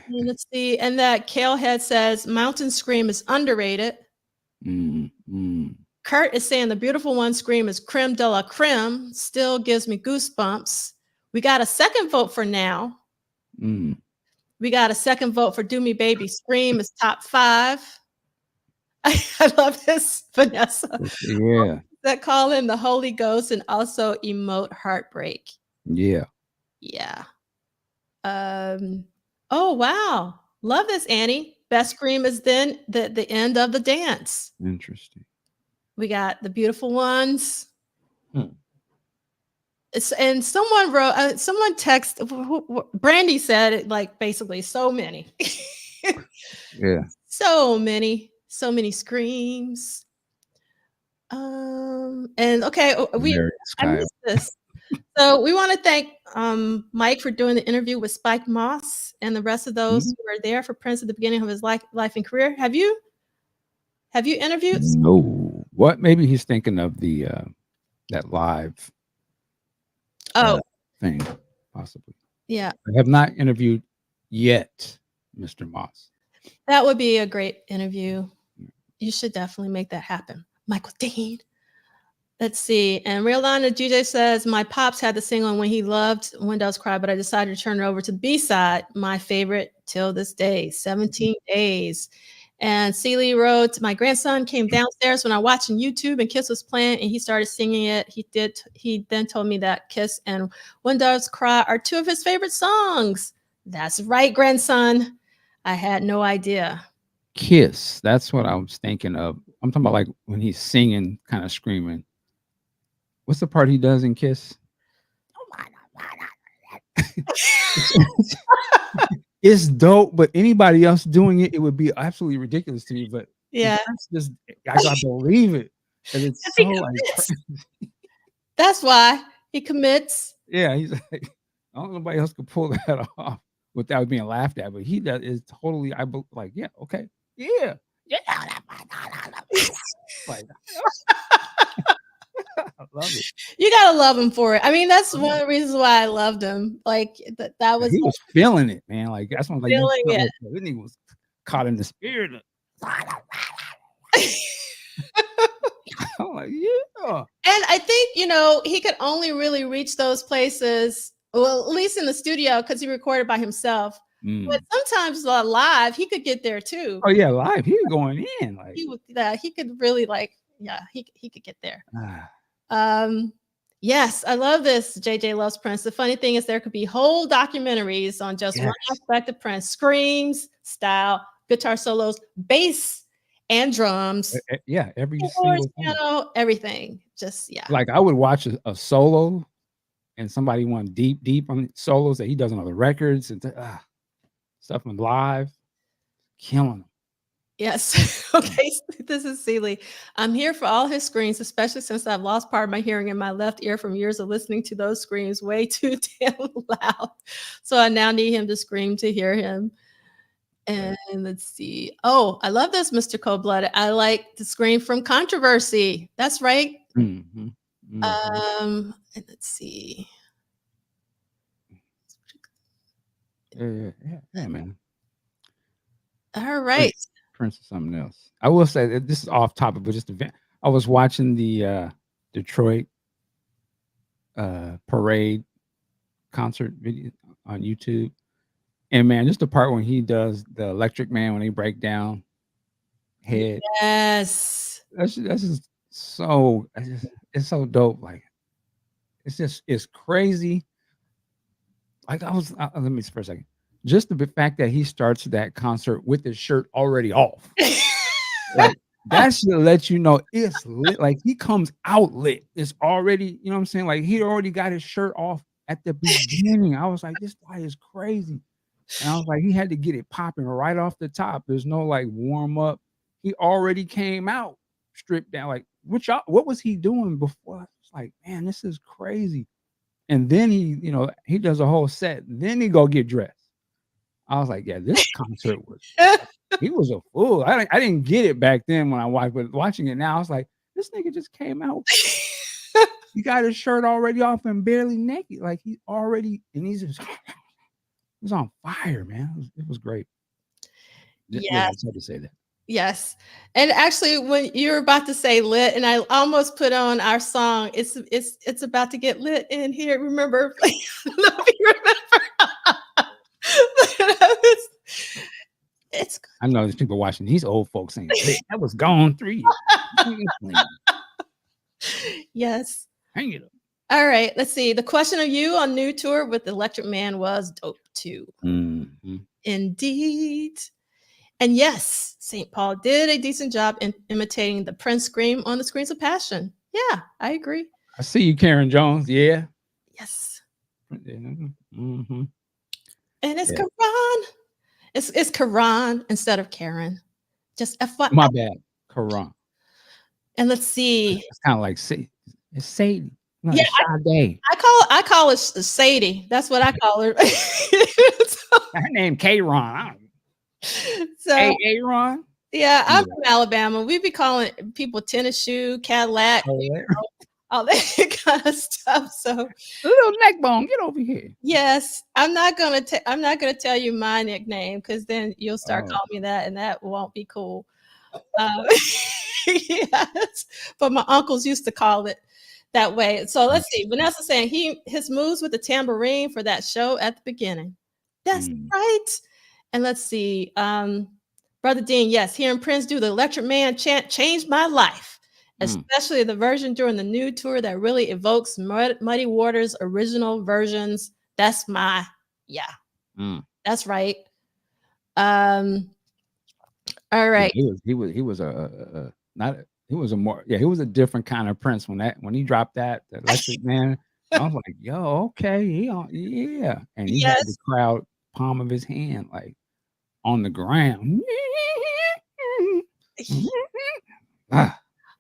Let's see. And that Kalehead says Mountain Scream is underrated. Mm. Kurt is saying the beautiful one scream is creme de la creme. Still gives me goosebumps. We got a second vote for Now. Mm. We got a second vote for Do Me Baby. Scream is top 5. I love this, Vanessa. Yeah. that call him the Holy Ghost and also emote heartbreak. Yeah. Yeah. Um, oh wow. Love this, Annie. Best scream is then the end of the dance. Interesting. We got the beautiful ones. Hmm. And someone wrote, someone text. Brandy said it like basically so many, Yeah. so many screams. And okay, Hilarious, I Kyle. missed this. So we want to thank Mike for doing the interview with Spike Moss and the rest of those Mhm. who were there for Prince at the beginning of his life and career. Have you interviewed? No. What? Maybe he's thinking of the that live Oh, thing, possibly. yeah, I have not interviewed yet, Mr. Moss. that would be a great interview. You should definitely make that happen. Michael Dean. Let's see. And Riolana DJ says, my pops had the single when he loved Windows Cry, but I decided to turn it over to the B-side, my favorite till this day, 17 Days. And Celie wrote, my grandson came downstairs when I watching YouTube and Kiss was playing and he started singing it. He then told me that Kiss and When Doves Cry are two of his favorite songs. That's right, grandson. I had no idea. Kiss. That's what I was thinking of. I'm talking about like when he's singing, kind of screaming. What's the part he does in Kiss? It's dope, but anybody else doing it, it would be absolutely ridiculous to me. But Yeah. that's just I gotta believe it. And it's so like That's why he commits. yeah, he's like, I don't know nobody else could pull that off without being laughed at, but he does is totally like, yeah, okay. Yeah. Yeah. Like I love it. You gotta love him for it. I mean, that's one of the reasons why I loved him. Like that was He was feeling it, man. Like that's when like you feeling felt it. like this nigga was caught in the spirit. I'm like, yeah. And I think, he could only really reach those places, well, at least in the studio, because he recorded by himself. But Mm. sometimes live, he could get there too. Oh yeah, live. He was going in like He could really he could get there. ah, Yes, I love this. JJ loves Prince. The funny thing is there could be whole documentaries on just one yes. aspect of Prince: screams, style, guitar solos, bass, and drums. Yeah, every Keyboards, single thing. piano, everything. Just yeah. Like I would watch a solo and somebody went deep on solos that he does on other records and stuff on live, killing them. Yes. Okay. This is Celie. I'm here for all his screams, especially since I've lost part of my hearing in my left ear from years of listening to those screams way too damn loud. So I now need him to scream to hear him. And let's see. Oh, I love this, Mr. Cold Blooded. I like the scream from Controversy. That's right. Mm-hmm. Mm-hmm. And let's see. Yeah, man. All right. Prince is something else. I will say that this is off topic, but just I was watching the Detroit parade concert video on YouTube. And man, just the part when he does the Electric Man when they break down head. Yes. That's just so it's so dope. Like it's crazy. Like let me for a second. Just the fact that he starts that concert with his shirt already off. Like that should let you know it's lit. Like he comes out lit. It's already, you know what I'm saying? Like he already got his shirt off at the beginning. I was like, this guy is crazy. And I was like, he had to get it popping right off the top. There's no like warm up. He already came out stripped down. Like, what was he doing before? It's like, man, this is crazy. And then he does a whole set. Then he go get dressed. I was like, yeah, this concert was he was a fool. I didn't get it back then when I watched, but watching it now, I was like, this nigga just came out. He got his shirt already off and barely naked. Like he already, and he's just he was on fire, man. It was great. Yeah, I just had to say that. Yes. And actually, when you were about to say lit, and I almost put on our song, it's about to get lit in here. Remember? I don't know if you remember. I know there's people watching these old folks saying that was gone 3 years. Yes. Hang it up. All right. Let's see. The question of you on new tour with Electric Man was dope too. Mhm. Indeed. And yes, St. Paul did a decent job in imitating the Prince scream on the screens of passion. Yeah, I agree. I see you, Karen Jones. Yeah. Yes. Mhm. And it's Yeah. Karan. It's Karan instead of Karen. Just FYI. My bad. Quran. And let's see. It's kind of like it's Sadie. No, Yeah, it's Sade. I call it Sadie. That's what I call her. so, Her name K Ron. so, Ron. yeah, I'm Yeah. from Alabama. We be calling people tennis shoe, Cadillac, Oh, yeah. all that kind of stuff. So Little neck bone, get over here. yes, I'm not gonna tell you my nickname because then you'll start Oh. calling me that, and that won't be cool. Um, yes, but my uncles used to call it that way. So let's see. Vanessa saying his moves with the tambourine for that show at the beginning. That's Mm, right. And let's see. Brother Dean, yes, hearing Prince do the Electric Man chant changed my life, mm, especially the version during the new tour that really evokes Muddy Waters' original versions. That's my, yeah, mm. that's right. Um, all Yeah, right. he was a not he was a more he was a different kind of Prince when he dropped that Electric Man. I was like, yo, okay, yeah, and he had the Yes. crowd palm of his hand like on the ground. Ah,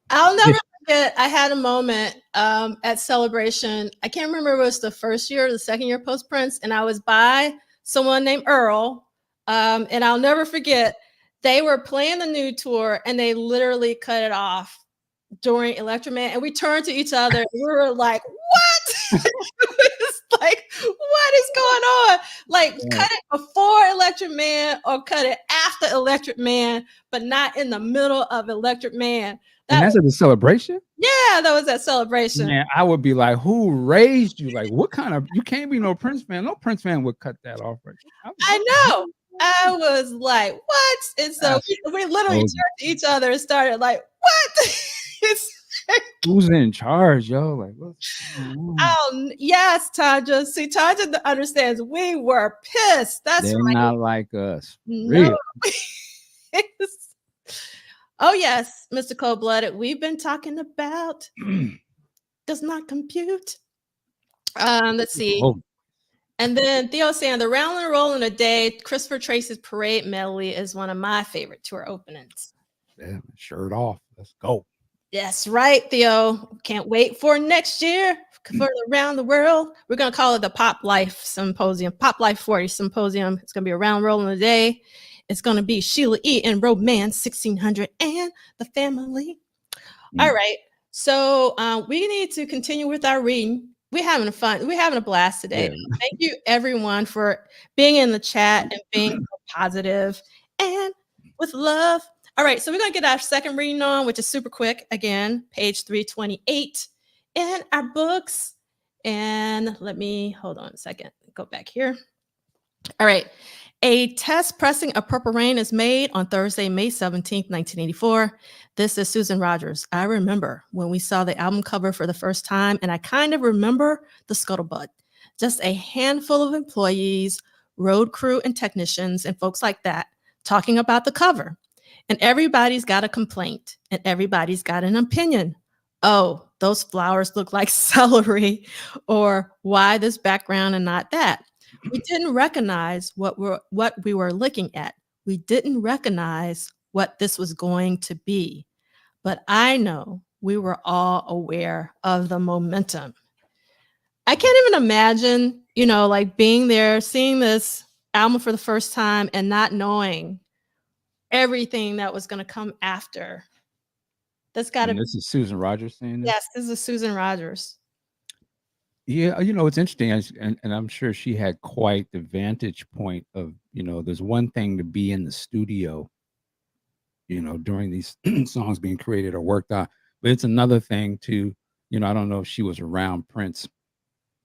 I'll yeah, never forget. I had a moment at Celebration. I can't remember if it was the first year or the second year post Prince, and I was by someone named Earl. And I'll never forget. They were playing the new tour, and they literally cut it off during Electro Man, and we turned to each other. And we were like, "What?" It's like, what is going on? Like, yeah. cut it before Electric Man or cut it after Electric Man, but not in the middle of Electric Man. And That that's at the celebration? yeah, that was that celebration. Man, I would be like, "Who raised you? Like, what kind of you can't be no Prince fan. No Prince fan would cut that off right." I know. I was like, what? And so That's we literally crazy. turned to each other and started like, what? It's like, Who's in charge, yo? Like, what's going on? oh, yes, Tanja. See, Tanja understands we were pissed. That's They're right. not like us. No. Real. Oh, yes, Mr. Cold Blooded. We've been talking about does not compute. Let's see. Oh, And then Theo saying the Round and Roll in a Day, Christopher Tracy's Parade Medley is one of my favorite tour openings. yeah, shirt off. Let's go. That's right, Theo. Can't wait for next year for the Around the World. We're going to call it the Pop Life Symposium, Pop Life 40 Symposium. It's going to be around rolling a day. It's going to be Sheila E. and Romance 1600 and the family. All right. So we need to continue with our reading. We're having fun. We're having a blast today. Yeah. Thank you, everyone, for being in the chat and being so positive and with love. All right. So we're going to get our second reading on, which is super quick. Again, page 328 in our books. And let me hold on a second. Go back here. All right. A test pressing of Purple Rain is made on Thursday, May 17th, 1984. This is Susan Rogers. I remember when we saw the album cover for the first time, and I kind of remember the scuttlebutt. Just a handful of employees, road crew, and technicians, and folks like that talking about the cover. And everybody's got a complaint, and everybody's got an opinion. Oh, those flowers look like celery, or why this background and not that? We didn't recognize what we were looking at. We didn't recognize what this was going to be. But I know we were all aware of the momentum. I can't even imagine, like being there, seeing this album for the first time and not knowing everything that was going to come after. That's got to And this is Susan Rogers saying this. yes, this is Susan Rogers. Yeah, it's interesting, and I'm sure she had quite the vantage point of, there's one thing to be in the studio, during these songs being created or worked on, but it's another thing to, I don't know if she was around Prince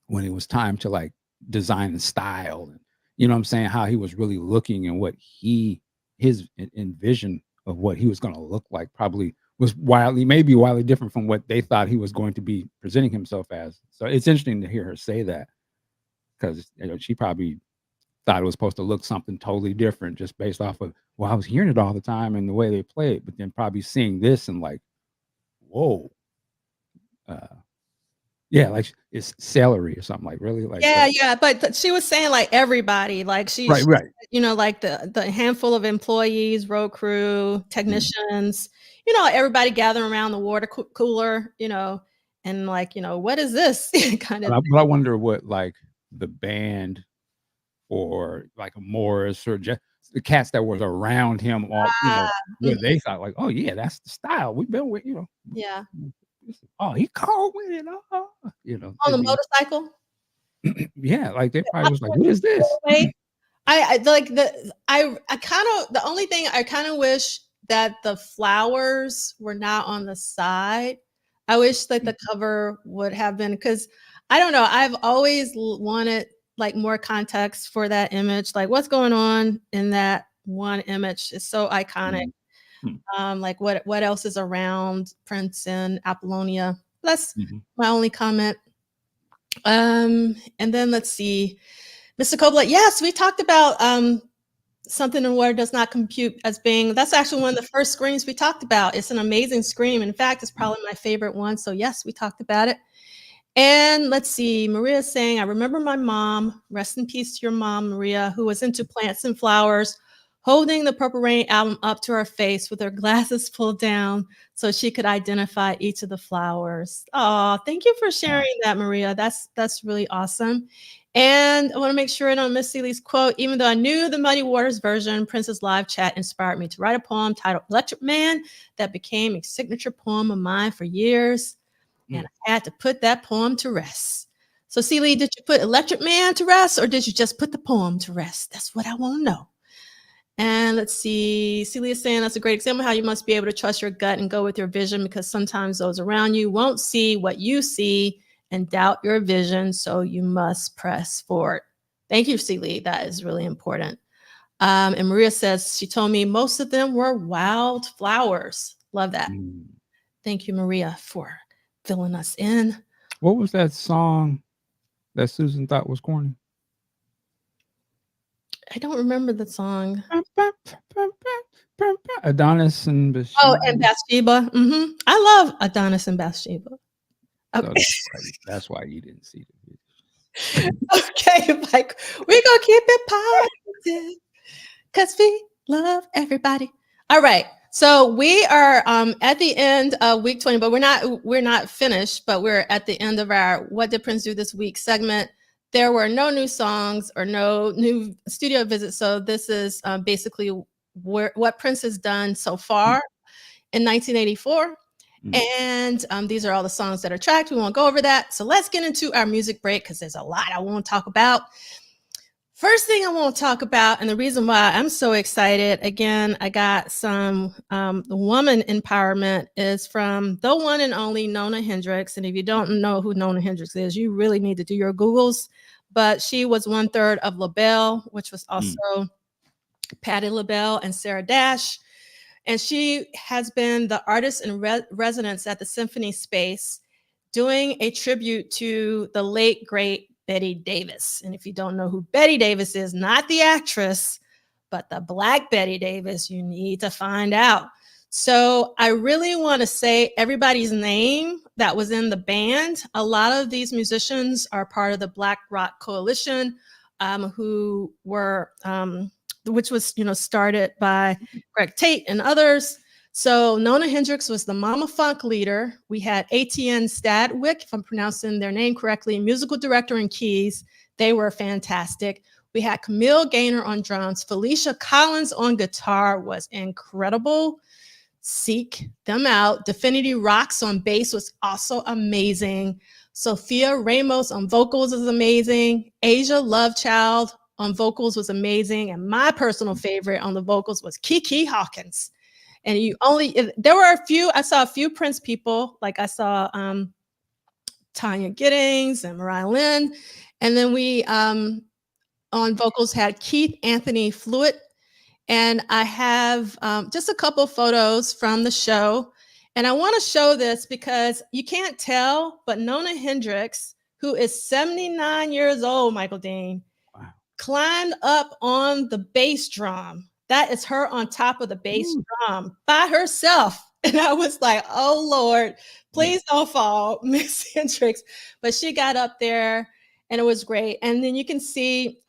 when it was time to like design the style and what I'm saying, how he was really looking and what his envision of what he was going to look like probably was maybe wildly different from what they thought he was going to be presenting himself as. So it's interesting to hear her say that because she probably thought it was supposed to look something totally different just based off of, well, I was hearing it all the time and the way they play it, but then probably seeing this and like, whoa, uh, yeah, like it's celery or something, like really, like Yeah, yeah, but she was saying, like, everybody, like, right, right. like, the handful of employees, road crew, Mm. technicians, everybody gathering around the water cooler, and, like, "What is this?" kind of But I wonder what like the band or like a Morris or just the cats that was around him, all mhm, what they thought like, oh yeah, that's the style we've been with, yeah. oh, he called with it, On the it'd be motorcycle? yeah, like they I probably was like, thought what is this? wait. I like I kinda the only thing I kinda wish that the flowers were not on the side. I wish that the cover would have been, because I don't know, I've always wanted, like, more context for that image, like, what's going on in that one image is so iconic. Mhm, mm, Like, what else is around Prince and Apollonia? That's mhm, my only comment. And then let's see. Mr. Koblet, yes, we talked about something in water does not compute as being, that's actually one of the first screams we talked about. It's an amazing scream. In fact, it's mm, probably my favorite one. So, yes, we talked about it. And let's see, Maria saying, I remember my mom, rest in peace to your mom, Maria, who was into plants and flowers, holding the Purple Rain album up to her face with her glasses pulled down so she could identify each of the flowers. Oh, thank you for wow, sharing that, Maria. That's really awesome. And I want to make sure I don't miss Celi's quote. Even though I knew the Muddy Waters version, Prince's live chat inspired me to write a poem titled Electric Man that became a signature poem of mine for years, and mm, I had to put that poem to rest. So, Celie, did you put Electric Man to rest, or did you just put the poem to rest? That's what I want to know. And let's see, Celia is saying that's a great example of how you must be able to trust your gut and go with your vision, because sometimes those around you won't see what you see and doubt your vision. So you must press forward. Thank you, Celia. That is really important. And Maria says she told me most of them were wild flowers. Love that. mm. Thank you, Maria, for filling us in. What was that song that Susan thought was corny? I don't remember the song. Adonis and Oh, and Bathsheba. Bathsheba. I love Adonis and Bathsheba. So Okay. that's why you didn't see the Okay, like, we gonna keep it positive because we love everybody. All right. So we are at the end of week 20, but we're not finished, but we're at the end of our What Did Prince Do This Week segment. There were no new songs or no new studio visits. So this is basically what Prince has done so video. far in 1984. Mm, And these are all the songs that are tracked. We won't go over that. So let's get into our music break because there's a lot I want to talk about. First thing I want to talk about, and the reason why I'm so excited, again, I got some woman empowerment, is from the one and only Nona Hendrix. And if you don't know who Nona Hendrix is, you really need to do your Googles. But she was 1/3 of LaBelle, which was mm, also Patti LaBelle and Sarah Dash. And she has been the artist in residence at the Symphony Space, doing a tribute to the late, great Betty Davis. And if you don't know who Betty Davis is, not the actress, but the Black Betty Davis, you need to find out. So I really want to say everybody's name that was in the band. A lot of these musicians are part of the Black Rock Coalition, who were, which was, started by Greg Tate and others. So Nona Hendrix was the Mama Funk leader. We had ATN Stadwick, if I'm pronouncing their name correctly, musical director and keys. They were fantastic. We had Camille Gaynor on drums. Felicia Collins on guitar was incredible. Seek them out. Definity Rocks on bass was also amazing. Sophia Ramos on vocals is amazing. Asia Lovechild on vocals was amazing. And my personal favorite on the vocals was Kiki Hawkins. And there were I saw a few Prince people, like I saw Tanya Giddings and Mariah Lynn. And then we, on vocals, had Keith Anthony Fluitt. And I have just a couple photos from the show. And I want to show this because you can't tell, but Nona Hendrix, who is 79 years old, Michael Dean, Wow. climbed up on the bass drum. That is her on top of the bass Ooh. drum by herself. And I was like, oh Lord, Yeah. please don't fall, Miss Hendrix. But she got up there and it was great. And then you can see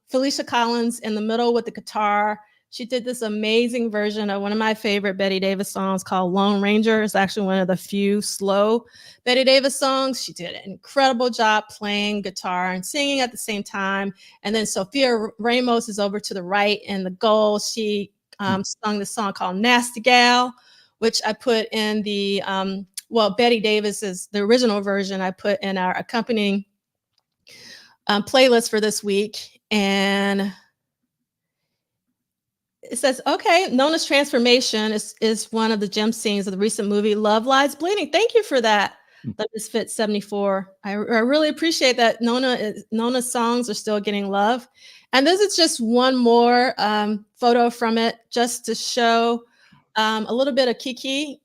Felicia Collins in the middle with the guitar. She did this amazing version of one of my favorite Betty Davis songs called Lone Ranger. It's actually one of the few slow Betty Davis songs. She did an incredible job playing guitar and singing at the same time. And then Sophia Ramos is over to the right in the goal. She sung this song called Nasty Gal, which I put in the, Betty Davis is the original version I put in our accompanying playlist for this week. And it says, okay, Nona's transformation is one of the gem scenes of the recent movie Love Lies Bleeding. Thank you for that. The Misfit 74. I really appreciate that Nona's songs are still getting love. And this is just one more photo from it, just to show a little bit of Kiki.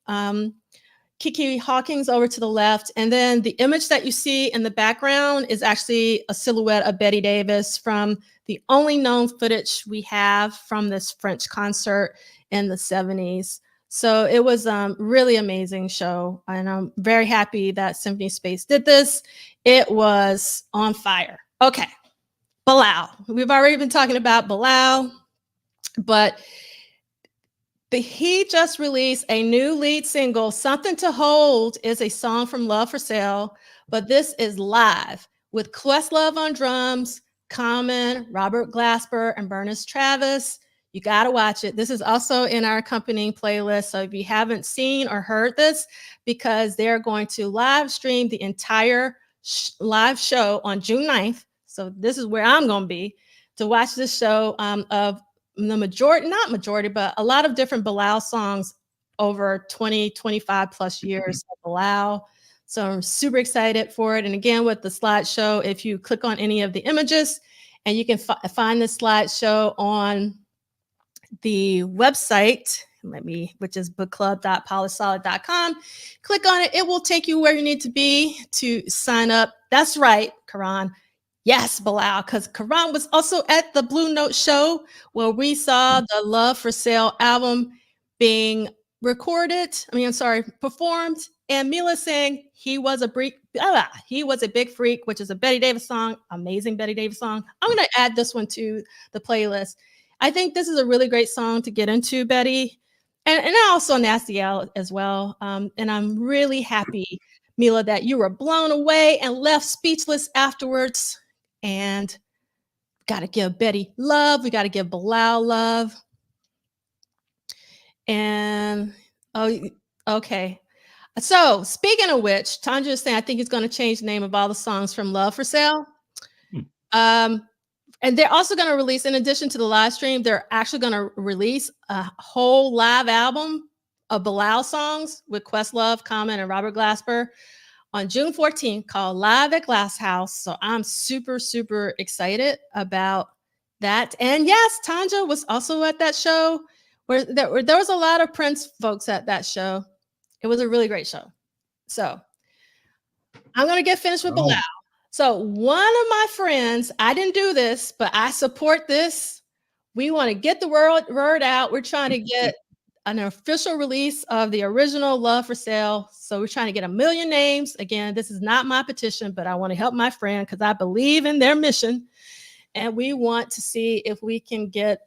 Kiki Hawkins over to the left. And then the image that you see in the background is actually a silhouette of Betty Davis from the only known footage we have from this French concert in the 70s. So it was a really amazing show. And I'm very happy that Symphony Space did this. It was on fire. Okay, Bilal. We've already been talking about Bilal, but he just released a new lead single. Something to Hold is a song from Love for Sale, but this is live with Questlove on drums, Common, Robert Glasper, and Bernice Travis. You got to watch it. This is also in our accompanying playlist. So if you haven't seen or heard this, because they're going to live stream the entire live show on June 9th. So this is where I'm going to be to watch this show of the not majority, but a lot of different Bilal songs over 20, 25 plus years of Bilal. So I'm super excited for it. And again, with the slideshow, if you click on any of the images, and you can find the slideshow on the website, which is bookclub.polysolid.com. Click on it. It will take you where you need to be to sign up. That's right, Karan. Yes, Bilal, because Karan was also at the Blue Note show where we saw the Love for Sale album being performed. And Mila sang he was a big freak, which is a Betty Davis song, amazing Betty Davis song. I'm going to add this one to the playlist. I think this is a really great song to get into, Betty. And also Nasty Gal as well. And I'm really happy, Mila, that you were blown away and left speechless afterwards. And got to give Betty love. We got to give Bilal love. And, okay. So speaking of which, Tanja is saying, I think he's going to change the name of all the songs from Love for Sale. And they're also going to release, in addition to the live stream, they're actually going to release a whole live album of Bilal songs with Questlove, Common, and Robert Glasper on June 14th called Live at Glass House. So I'm super, super excited about that. And yes, Tanja was also at that show where there was a lot of Prince folks at that show. It was a really great show. So I'm going to get finished with Bilal. So one of my friends, I didn't do this, but I support this. We want to get the word out. We're trying to get an official release of the original Love for Sale. So we're trying to get 1 million names. Again, this is not my petition, but I want to help my friend because I believe in their mission. And we want to see if we can get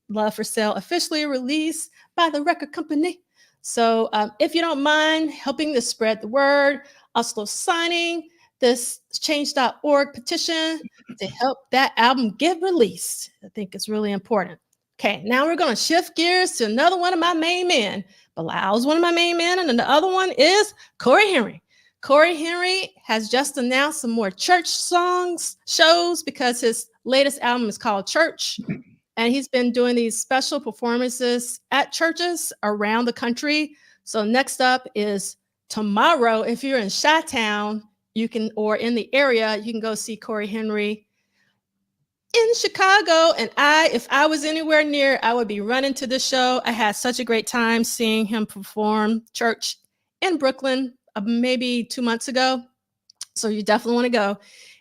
Love for Sale officially released by the record company. So if you don't mind helping to spread the word, also signing this change.org petition to help that album get released. I think it's really important. Okay, now we're going to shift gears to another one of my main men. Bilal's one of my main men, and then the other one is Corey Henry. Corey Henry has just announced some more church shows because his latest album is called Church. And he's been doing these special performances at churches around the country. So next up is tomorrow. If you're in Chi-Town, or in the area, you can go see Corey Henry in Chicago, and if I was anywhere near, I would be running to the show. I had such a great time seeing him perform church in Brooklyn maybe 2 months ago. So you definitely want to go.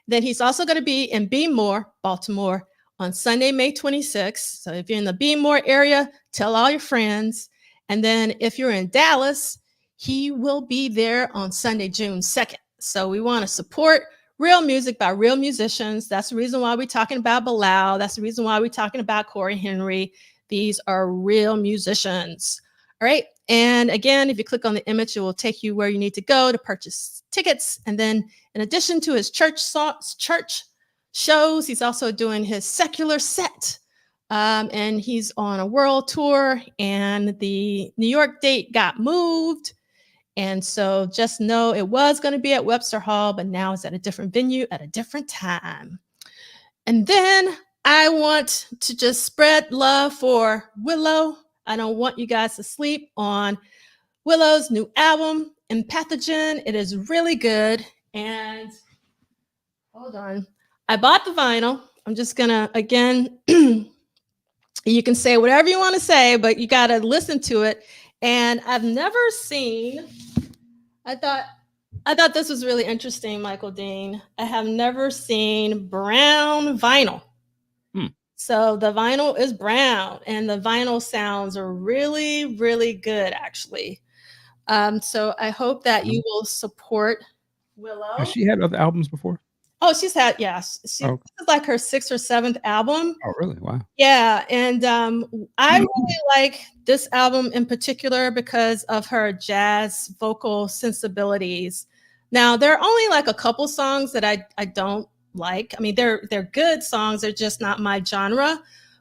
Then he's also going to be in Beemore, Baltimore, on Sunday, May 26th. So if you're in the Beemore area, tell all your friends. And then if you're in Dallas, he will be there on Sunday, June 2nd. So we want to support real music by real musicians. That's the reason why we're talking about Bilal. That's the reason why we're talking about Corey Henry. These are real musicians. All right. And again, if you click on the image, it will take you where you need to go to purchase tickets. And then in addition to his church shows, he's also doing his secular set. And he's on a world tour, and the New York date got moved. And so just know it was going to be at Webster Hall, but now it's at a different venue at a different time. And then I want to just spread love for Willow. I don't want you guys to sleep on Willow's new album, Empathogen. It is really good. And hold on. I bought the vinyl. I'm just going to, again, you can say whatever you want to say, but you got to listen to it. And I've never seen, I thought this was really interesting, Michael Dean. I have never seen brown vinyl. So the vinyl is brown, and the vinyl sounds are really, really good, actually. So I hope that you will support Willow. Has she had other albums before? Oh, she's had, yes. This is like her 6th or 7th album. Oh, really? Wow. Yeah. And I really like this album in particular because of her jazz vocal sensibilities. Now, there are only like a couple songs that I don't like. I mean, they're good songs. They're just not my genre.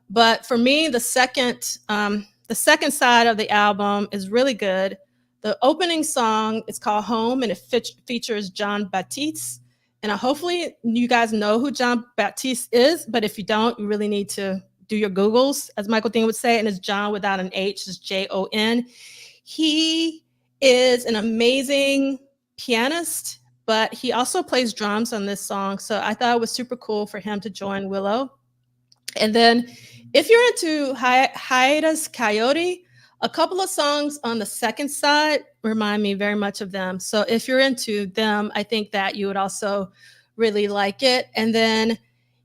But for me, the second side of the album is really good. The opening song is called Home, and it features John Baptiste. And hopefully you guys know who John Baptiste is, but if you don't, you really need to do your Googles, as Michael Dean would say, and it's John without an H, it's Jon. He is an amazing pianist, but he also plays drums on this song. So I thought it was super cool for him to join Willow. And then if you're into Hiatus Coyote, a couple of songs on the second side remind me very much of them. So if you're into them, I think that you would also really like it. And then,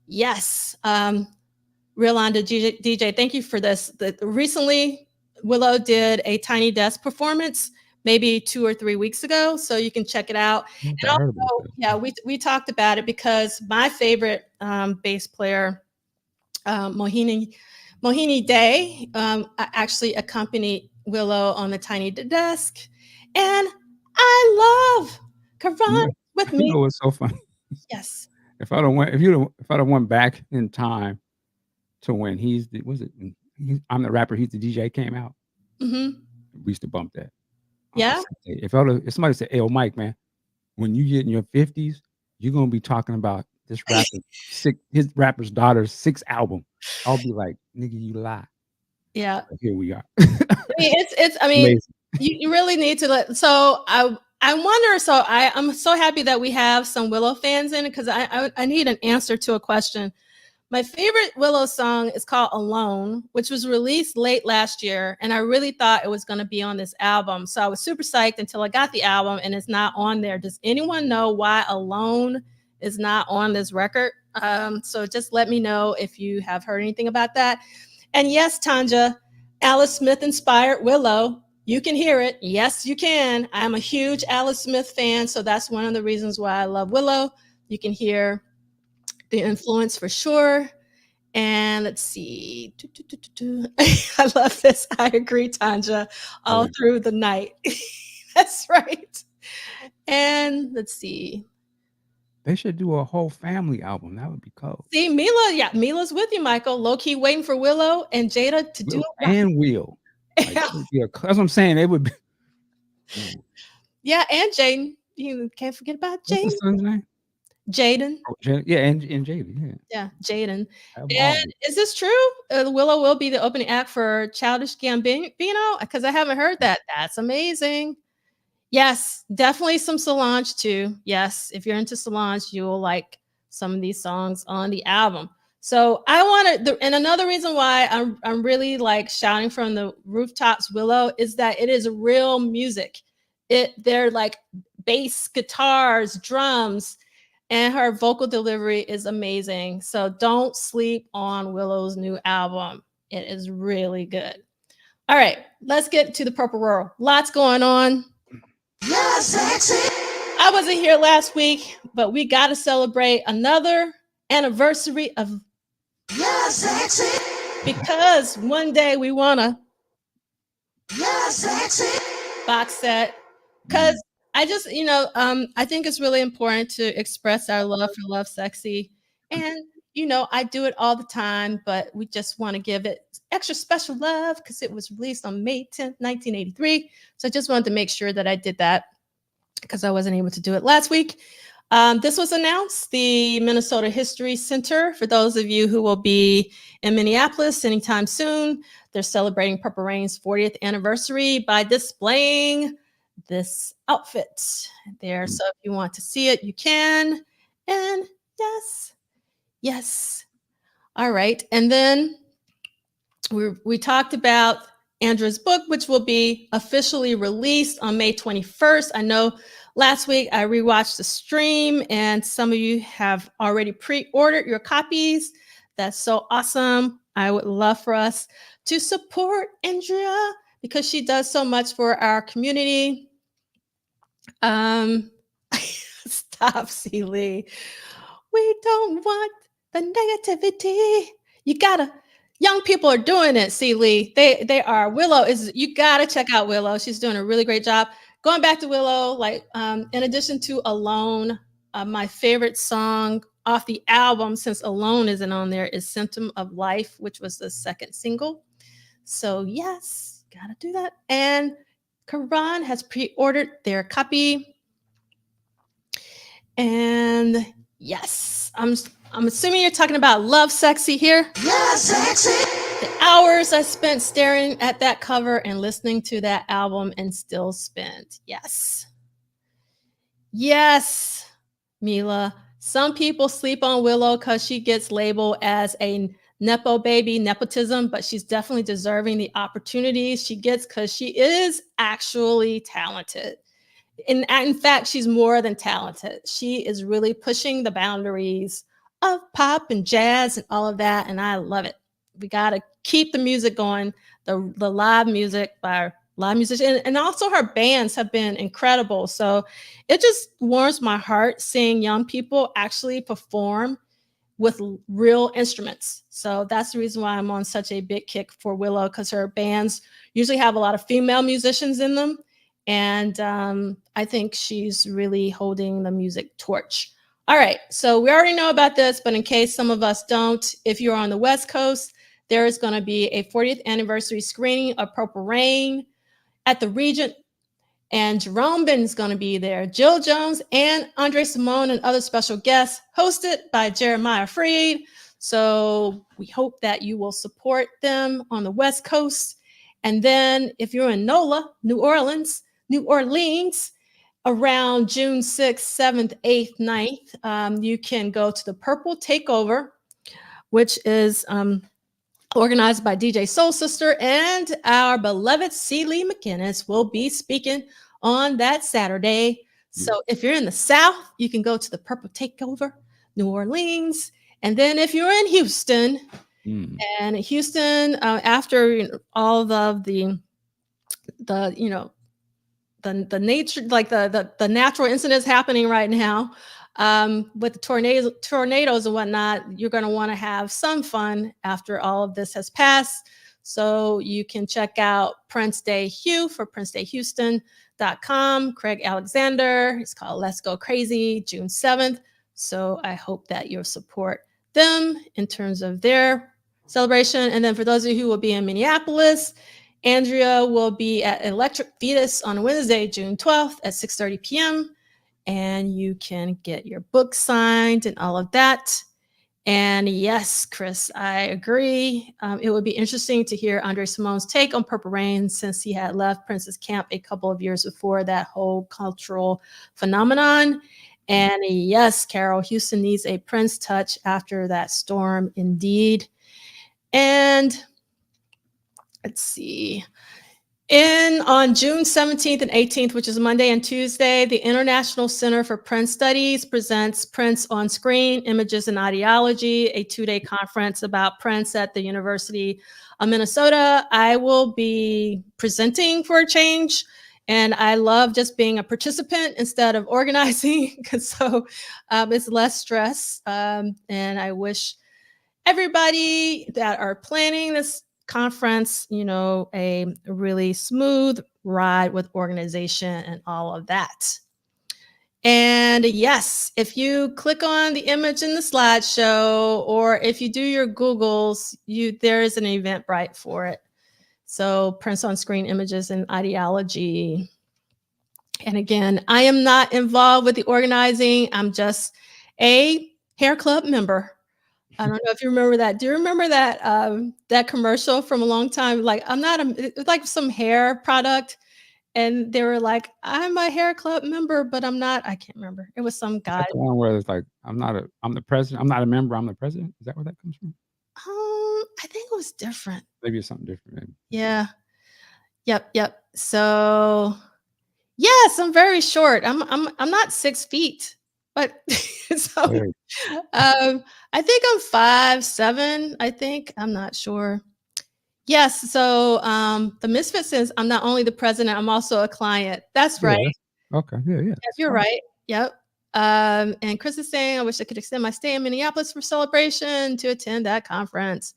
yes, Rolanda DJ, thank you for this. Recently, Willow did a Tiny Desk performance maybe 2 or 3 weeks ago, so you can check it out. And also, yeah, we talked about it because my favorite bass player, Mohini Day, actually accompanied Willow on the Tiny Desk, and I love Karan with me. You know, it's so funny. Yes. If I'd have went back in time to when I'm the rapper, he's the DJ came out. Mm-hmm. We used to bump that. Yeah. If somebody said, "Hey, Mike, man, when you get in your 50s, you're gonna be talking about this rapper his rapper's daughter's 6th album," I'll be like, "Nigga, you lie." Yeah. But here we are. I mean, you really need to so I wonder, so I'm so happy that we have some Willow fans in it, because I need an answer to a question. My favorite Willow song is called Alone, which was released late last year, and I really thought it was going to be on this album. So I was super psyched until I got the album, and it's not on there. Does anyone know why Alone is not on this record? So just let me know if you have heard anything about that. And yes, Tanja, Alice Smith inspired Willow. You can hear it. Yes, you can. I'm a huge Alice Smith fan, so that's one of the reasons why I love Willow. You can hear the influence for sure. And let's see. I love this. I agree, Tanja, all through the night. That's right. And let's see. They should do a whole family album. That would be cool. See, Mila's with you, Michael. Low key waiting for Willow and Jada to do it. And Will. Like, that's what I'm saying. They would be. Yeah, and Jaden. You can't forget about Jaden. What's the son's name? Jaden. Oh, yeah, and Jaden. Yeah, Jaden. And is this true? Willow will be the opening act for Childish Gambino? Because I haven't heard that. That's amazing. Yes, definitely some Solange too. Yes, if you're into Solange, you will like some of these songs on the album. So I wanted, and another reason why I'm really like shouting from the rooftops, Willow, is that it is real music. They're like bass guitars, drums, and her vocal delivery is amazing. So don't sleep on Willow's new album. It is really good. All right, let's get to the Purple Rural. Lots going on. Love sexy. I wasn't here last week, but we got to celebrate another anniversary of Love sexy. because one day we want to Love sexy. box set. Because I just, I think it's really important to express our love for Love Sexy. And, I do it all the time, but we just want to give it extra special love because it was released on May 10th, 1983. So I just wanted to make sure that I did that because I wasn't able to do it last week. This was announced, the Minnesota History Center, for those of you who will be in Minneapolis anytime soon. They're celebrating Purple Rain's 40th anniversary by displaying this outfit there. So if you want to see it, you can. And yes. All right. And then we talked about Andrea's book, which will be officially released on May 21st. I know last week I rewatched the stream and some of you have already pre-ordered your copies. That's so awesome. I would love for us to support Andrea because she does so much for our community. Stop, C. Lee. We don't want the negativity. Young people are doing it, C. Lee. They are. Willow you gotta check out Willow. She's doing a really great job. Going back to Willow, like in addition to Alone, my favorite song off the album, since Alone isn't on there, is Symptom of Life, which was the second single. So yes, gotta do that. And Karan has pre-ordered their copy. And yes, I'm assuming you're talking about Love Sexy here. Love sexy. The hours I spent staring at that cover and listening to that album and still spent. Yes, Mila. Some people sleep on Willow because she gets labeled as a Nepo baby, nepotism, but she's definitely deserving the opportunities she gets because she is actually talented. In fact, she's more than talented. She is really pushing the boundaries of pop and jazz and all of that, and I love it. We got to keep the music going, the live music by live musicians, and also her bands have been incredible. So it just warms my heart seeing young people actually perform with real instruments. So that's the reason why I'm on such a big kick for Willow, because her bands usually have a lot of female musicians in them. And I think she's really holding the music torch. All right, so we already know about this, but in case some of us don't, if you're on the West Coast, there is going to be a 40th anniversary screening of Purple Rain at the Regent, and Jerome Ben's going to be there. Jill Jones and Andre Simone and other special guests, hosted by Jeremiah Freed. So we hope that you will support them on the West Coast. And then if you're in NOLA, New Orleans, around June 6th, 7th, 8th, 9th, you can go to the Purple Takeover, which is organized by DJ Soul Sister, and our beloved C. Lee McInnes will be speaking on that Saturday. So if you're in the South, you can go to the Purple Takeover, New Orleans. And then if you're in Houston, and Houston, after all of the nature, like the natural incidents happening right now, with the tornadoes and whatnot, you're going to want to have some fun after all of this has passed. So you can check out Prince Day Hugh for princedayhouston.com. Craig Alexander, it's called Let's Go Crazy, June 7th. So I hope that you'll support them in terms of their celebration. And then for those of you who will be in Minneapolis, Andrea will be at Electric Fetus on Wednesday, June 12th at 6:30 p.m. And you can get your book signed and all of that. And yes, Chris, I agree. It would be interesting to hear Andre Simone's take on Purple Rain, since he had left Prince's camp a couple of years before that whole cultural phenomenon. And yes, Carol, Houston needs a Prince touch after that storm, indeed. And let's see. On June 17th and 18th, which is Monday and Tuesday, the International Center for Prince Studies presents Prince on Screen, Images and Ideology, a 2-day conference about Prince at the University of Minnesota. I will be presenting for a change, and I love just being a participant instead of organizing, because so it's less stress. And I wish everybody that are planning this conference, a really smooth ride with organization and all of that. And yes, if you click on the image in the slideshow, or if you do your Googles, there is an Eventbrite for it. So Prince on Screen, Images and Ideology. And again, I am not involved with the organizing. I'm just a hair club member. I don't know if you remember that. Do you remember that commercial from a long time? Like, it was like some hair product, and they were like, "I'm a hair club member, but I'm not." I can't remember. It was some Is guy. that the one where it's like, I'm the president. I'm not a member. I'm the president. Is that where that comes from? I think it was different. Maybe it's something different. Maybe. Yeah. Yep. So yes, I'm very short. I'm not 6 feet, but so Very- I think I'm 5'7", I think. I'm not sure. Yes, so, the Misfit says, "I'm not only the president, I'm also a client." That's yeah, right. okay. Yeah. Yes, you're right. Yep. And Chris is saying, "I wish I could extend my stay in Minneapolis for Celebration to attend that conference."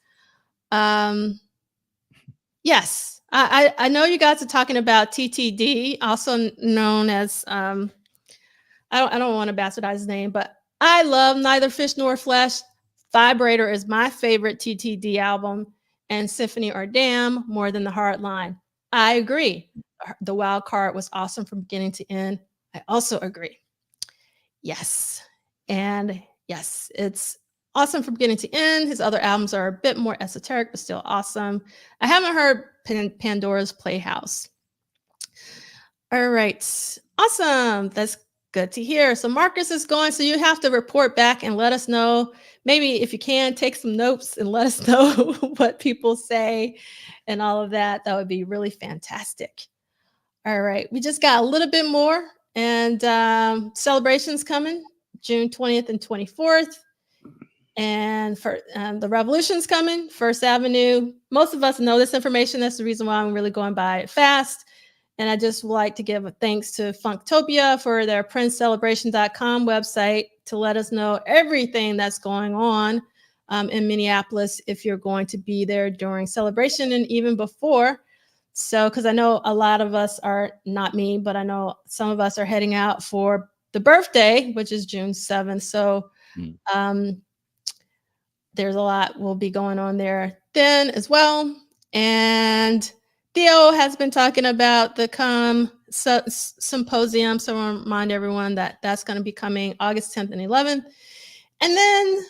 Um, yes, I know you guys are talking about TTD, also known as, I don't wanna bastardize his name, but I love Neither Fish Nor Flesh. Vibrator is my favorite TTD album, and Symphony or Damn more than The Hard Line. I agree. The Wild Card was awesome from beginning to end. I also agree. Yes. And yes, it's awesome from beginning to end. His other albums are a bit more esoteric, but still awesome. I haven't heard Pandora's Playhouse. All right. Awesome. That's good to hear. So Marcus is going. So you have to report back and let us know. Maybe if you can, take some notes and let us know what people say and all of that. That would be really fantastic. All right. We just got a little bit more. And celebrations coming June 20th and 24th. And for the revolution's coming, First Avenue. Most of us know this information. That's the reason why I'm really going by it fast. And I just would like to give a thanks to Funktopia for their princecelebration.com website to let us know everything that's going on in Minneapolis if you're going to be there during celebration and even before. So, because I know a lot of us are, not me, but I know some of us are heading out for the birthday, which is June 7th. So there's a lot will be going on there then as well. And Theo has been talking about the symposium. So I want to remind everyone that that's going to be coming August 10th and 11th. And then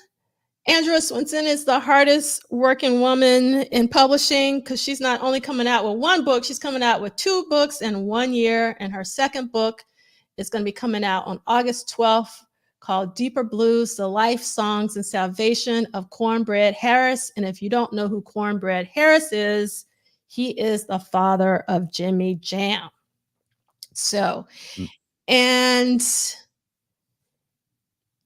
Andrea Swinson is the hardest working woman in publishing, because she's not only coming out with one book, she's coming out with 2 books in 1 year. And her second book is going to be coming out on August 12th, called Deeper Blues, The Life, Songs, and Salvation of Cornbread Harris. And if you don't know who Cornbread Harris is, he is the father of Jimmy Jam. So, and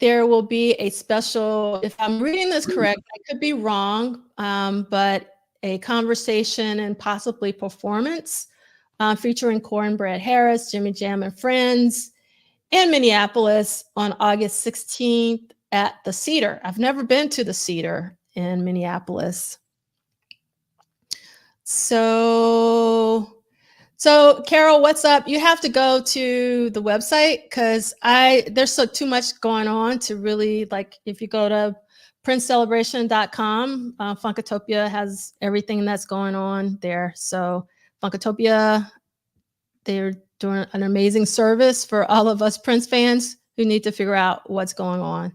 there will be a special, if I'm reading this correct, I could be wrong, but a conversation and possibly performance featuring Cornbread Harris, Jimmy Jam and Friends, in Minneapolis on August 16th at the Cedar. I've never been to the Cedar in Minneapolis. So Carol, what's up? You have to go to the website, because there's too much going on to really, like, if you go to princecelebration.com, Funkatopia has everything that's going on there. So Funkatopia, they're doing an amazing service for all of us Prince fans who need to figure out what's going on.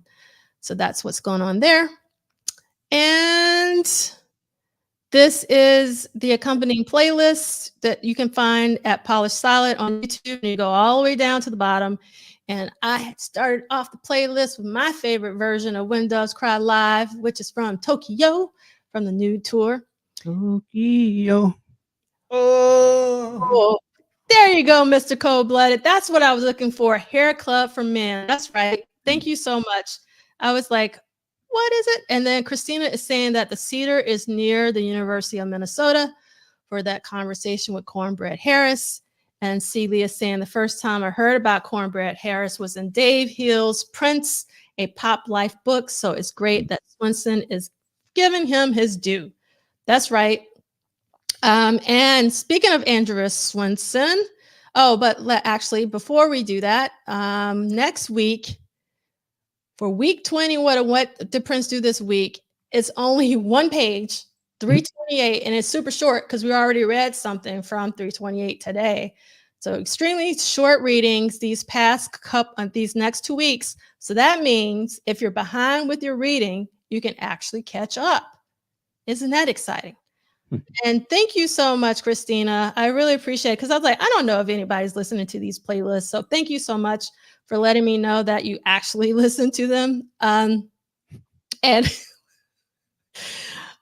So that's what's going on there. And this is the accompanying playlist that you can find at Polished Solid on YouTube. And you go all the way down to the bottom, And I started off the playlist with my favorite version of When Doves Cry Live, which is from Tokyo from the new tour. Tokyo. Oh, there you go, Mr. Cold Blooded. That's what I was looking for. Hair Club for Men. That's right. Thank you so much. I was like, what is it? And then Christina is saying that the Cedar is near the University of Minnesota for that conversation with Cornbread Harris. And Celia is saying the first time I heard about Cornbread Harris was in Dave Hill's Prince, a Pop Life book. So it's great that Swinson is giving him his due. That's right. And speaking of Andrew Swinson, actually, before we do that, next week, for week 20, what did Prince do this week? It's only one page, 328, and it's super short because we already read something from 328 today. So extremely short readings these next 2 weeks. So that means if you're behind with your reading, you can actually catch up. Isn't that exciting? And thank you so much, Christina. I really appreciate it because I was like, I don't know if anybody's listening to these playlists. So thank you so much for letting me know that you actually listen to them. And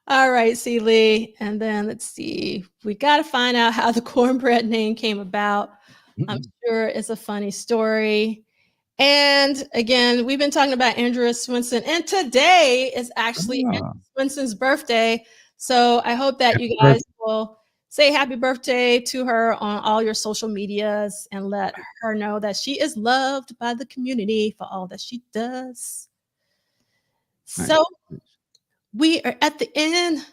all right, C. Lee. And then let's see. We got to find out how the cornbread name came about. I'm sure it's a funny story. And again, we've been talking about Andrea Swinson, and today is actually Andrea Swinson's birthday. So I hope that you guys will say happy birthday to her on all your social medias and let her know that she is loved by the community for all that she does. So we are at the end.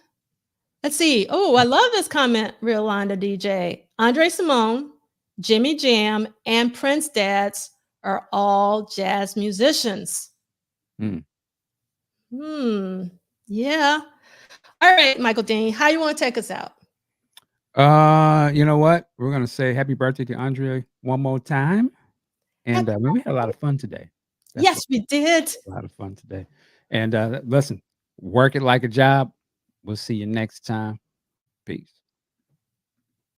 Let's see. Oh, I love this comment, Real Londa DJ. Andre Simone, Jimmy Jam, and Prince Dads are all jazz musicians. Yeah. All right, Michael Dean, how you want to take us out? You know what? We're gonna say happy birthday to Andrea one more time. And we had a lot of fun today. Yes, we did. A lot of fun today. And listen, work it like a job. We'll see you next time. Peace.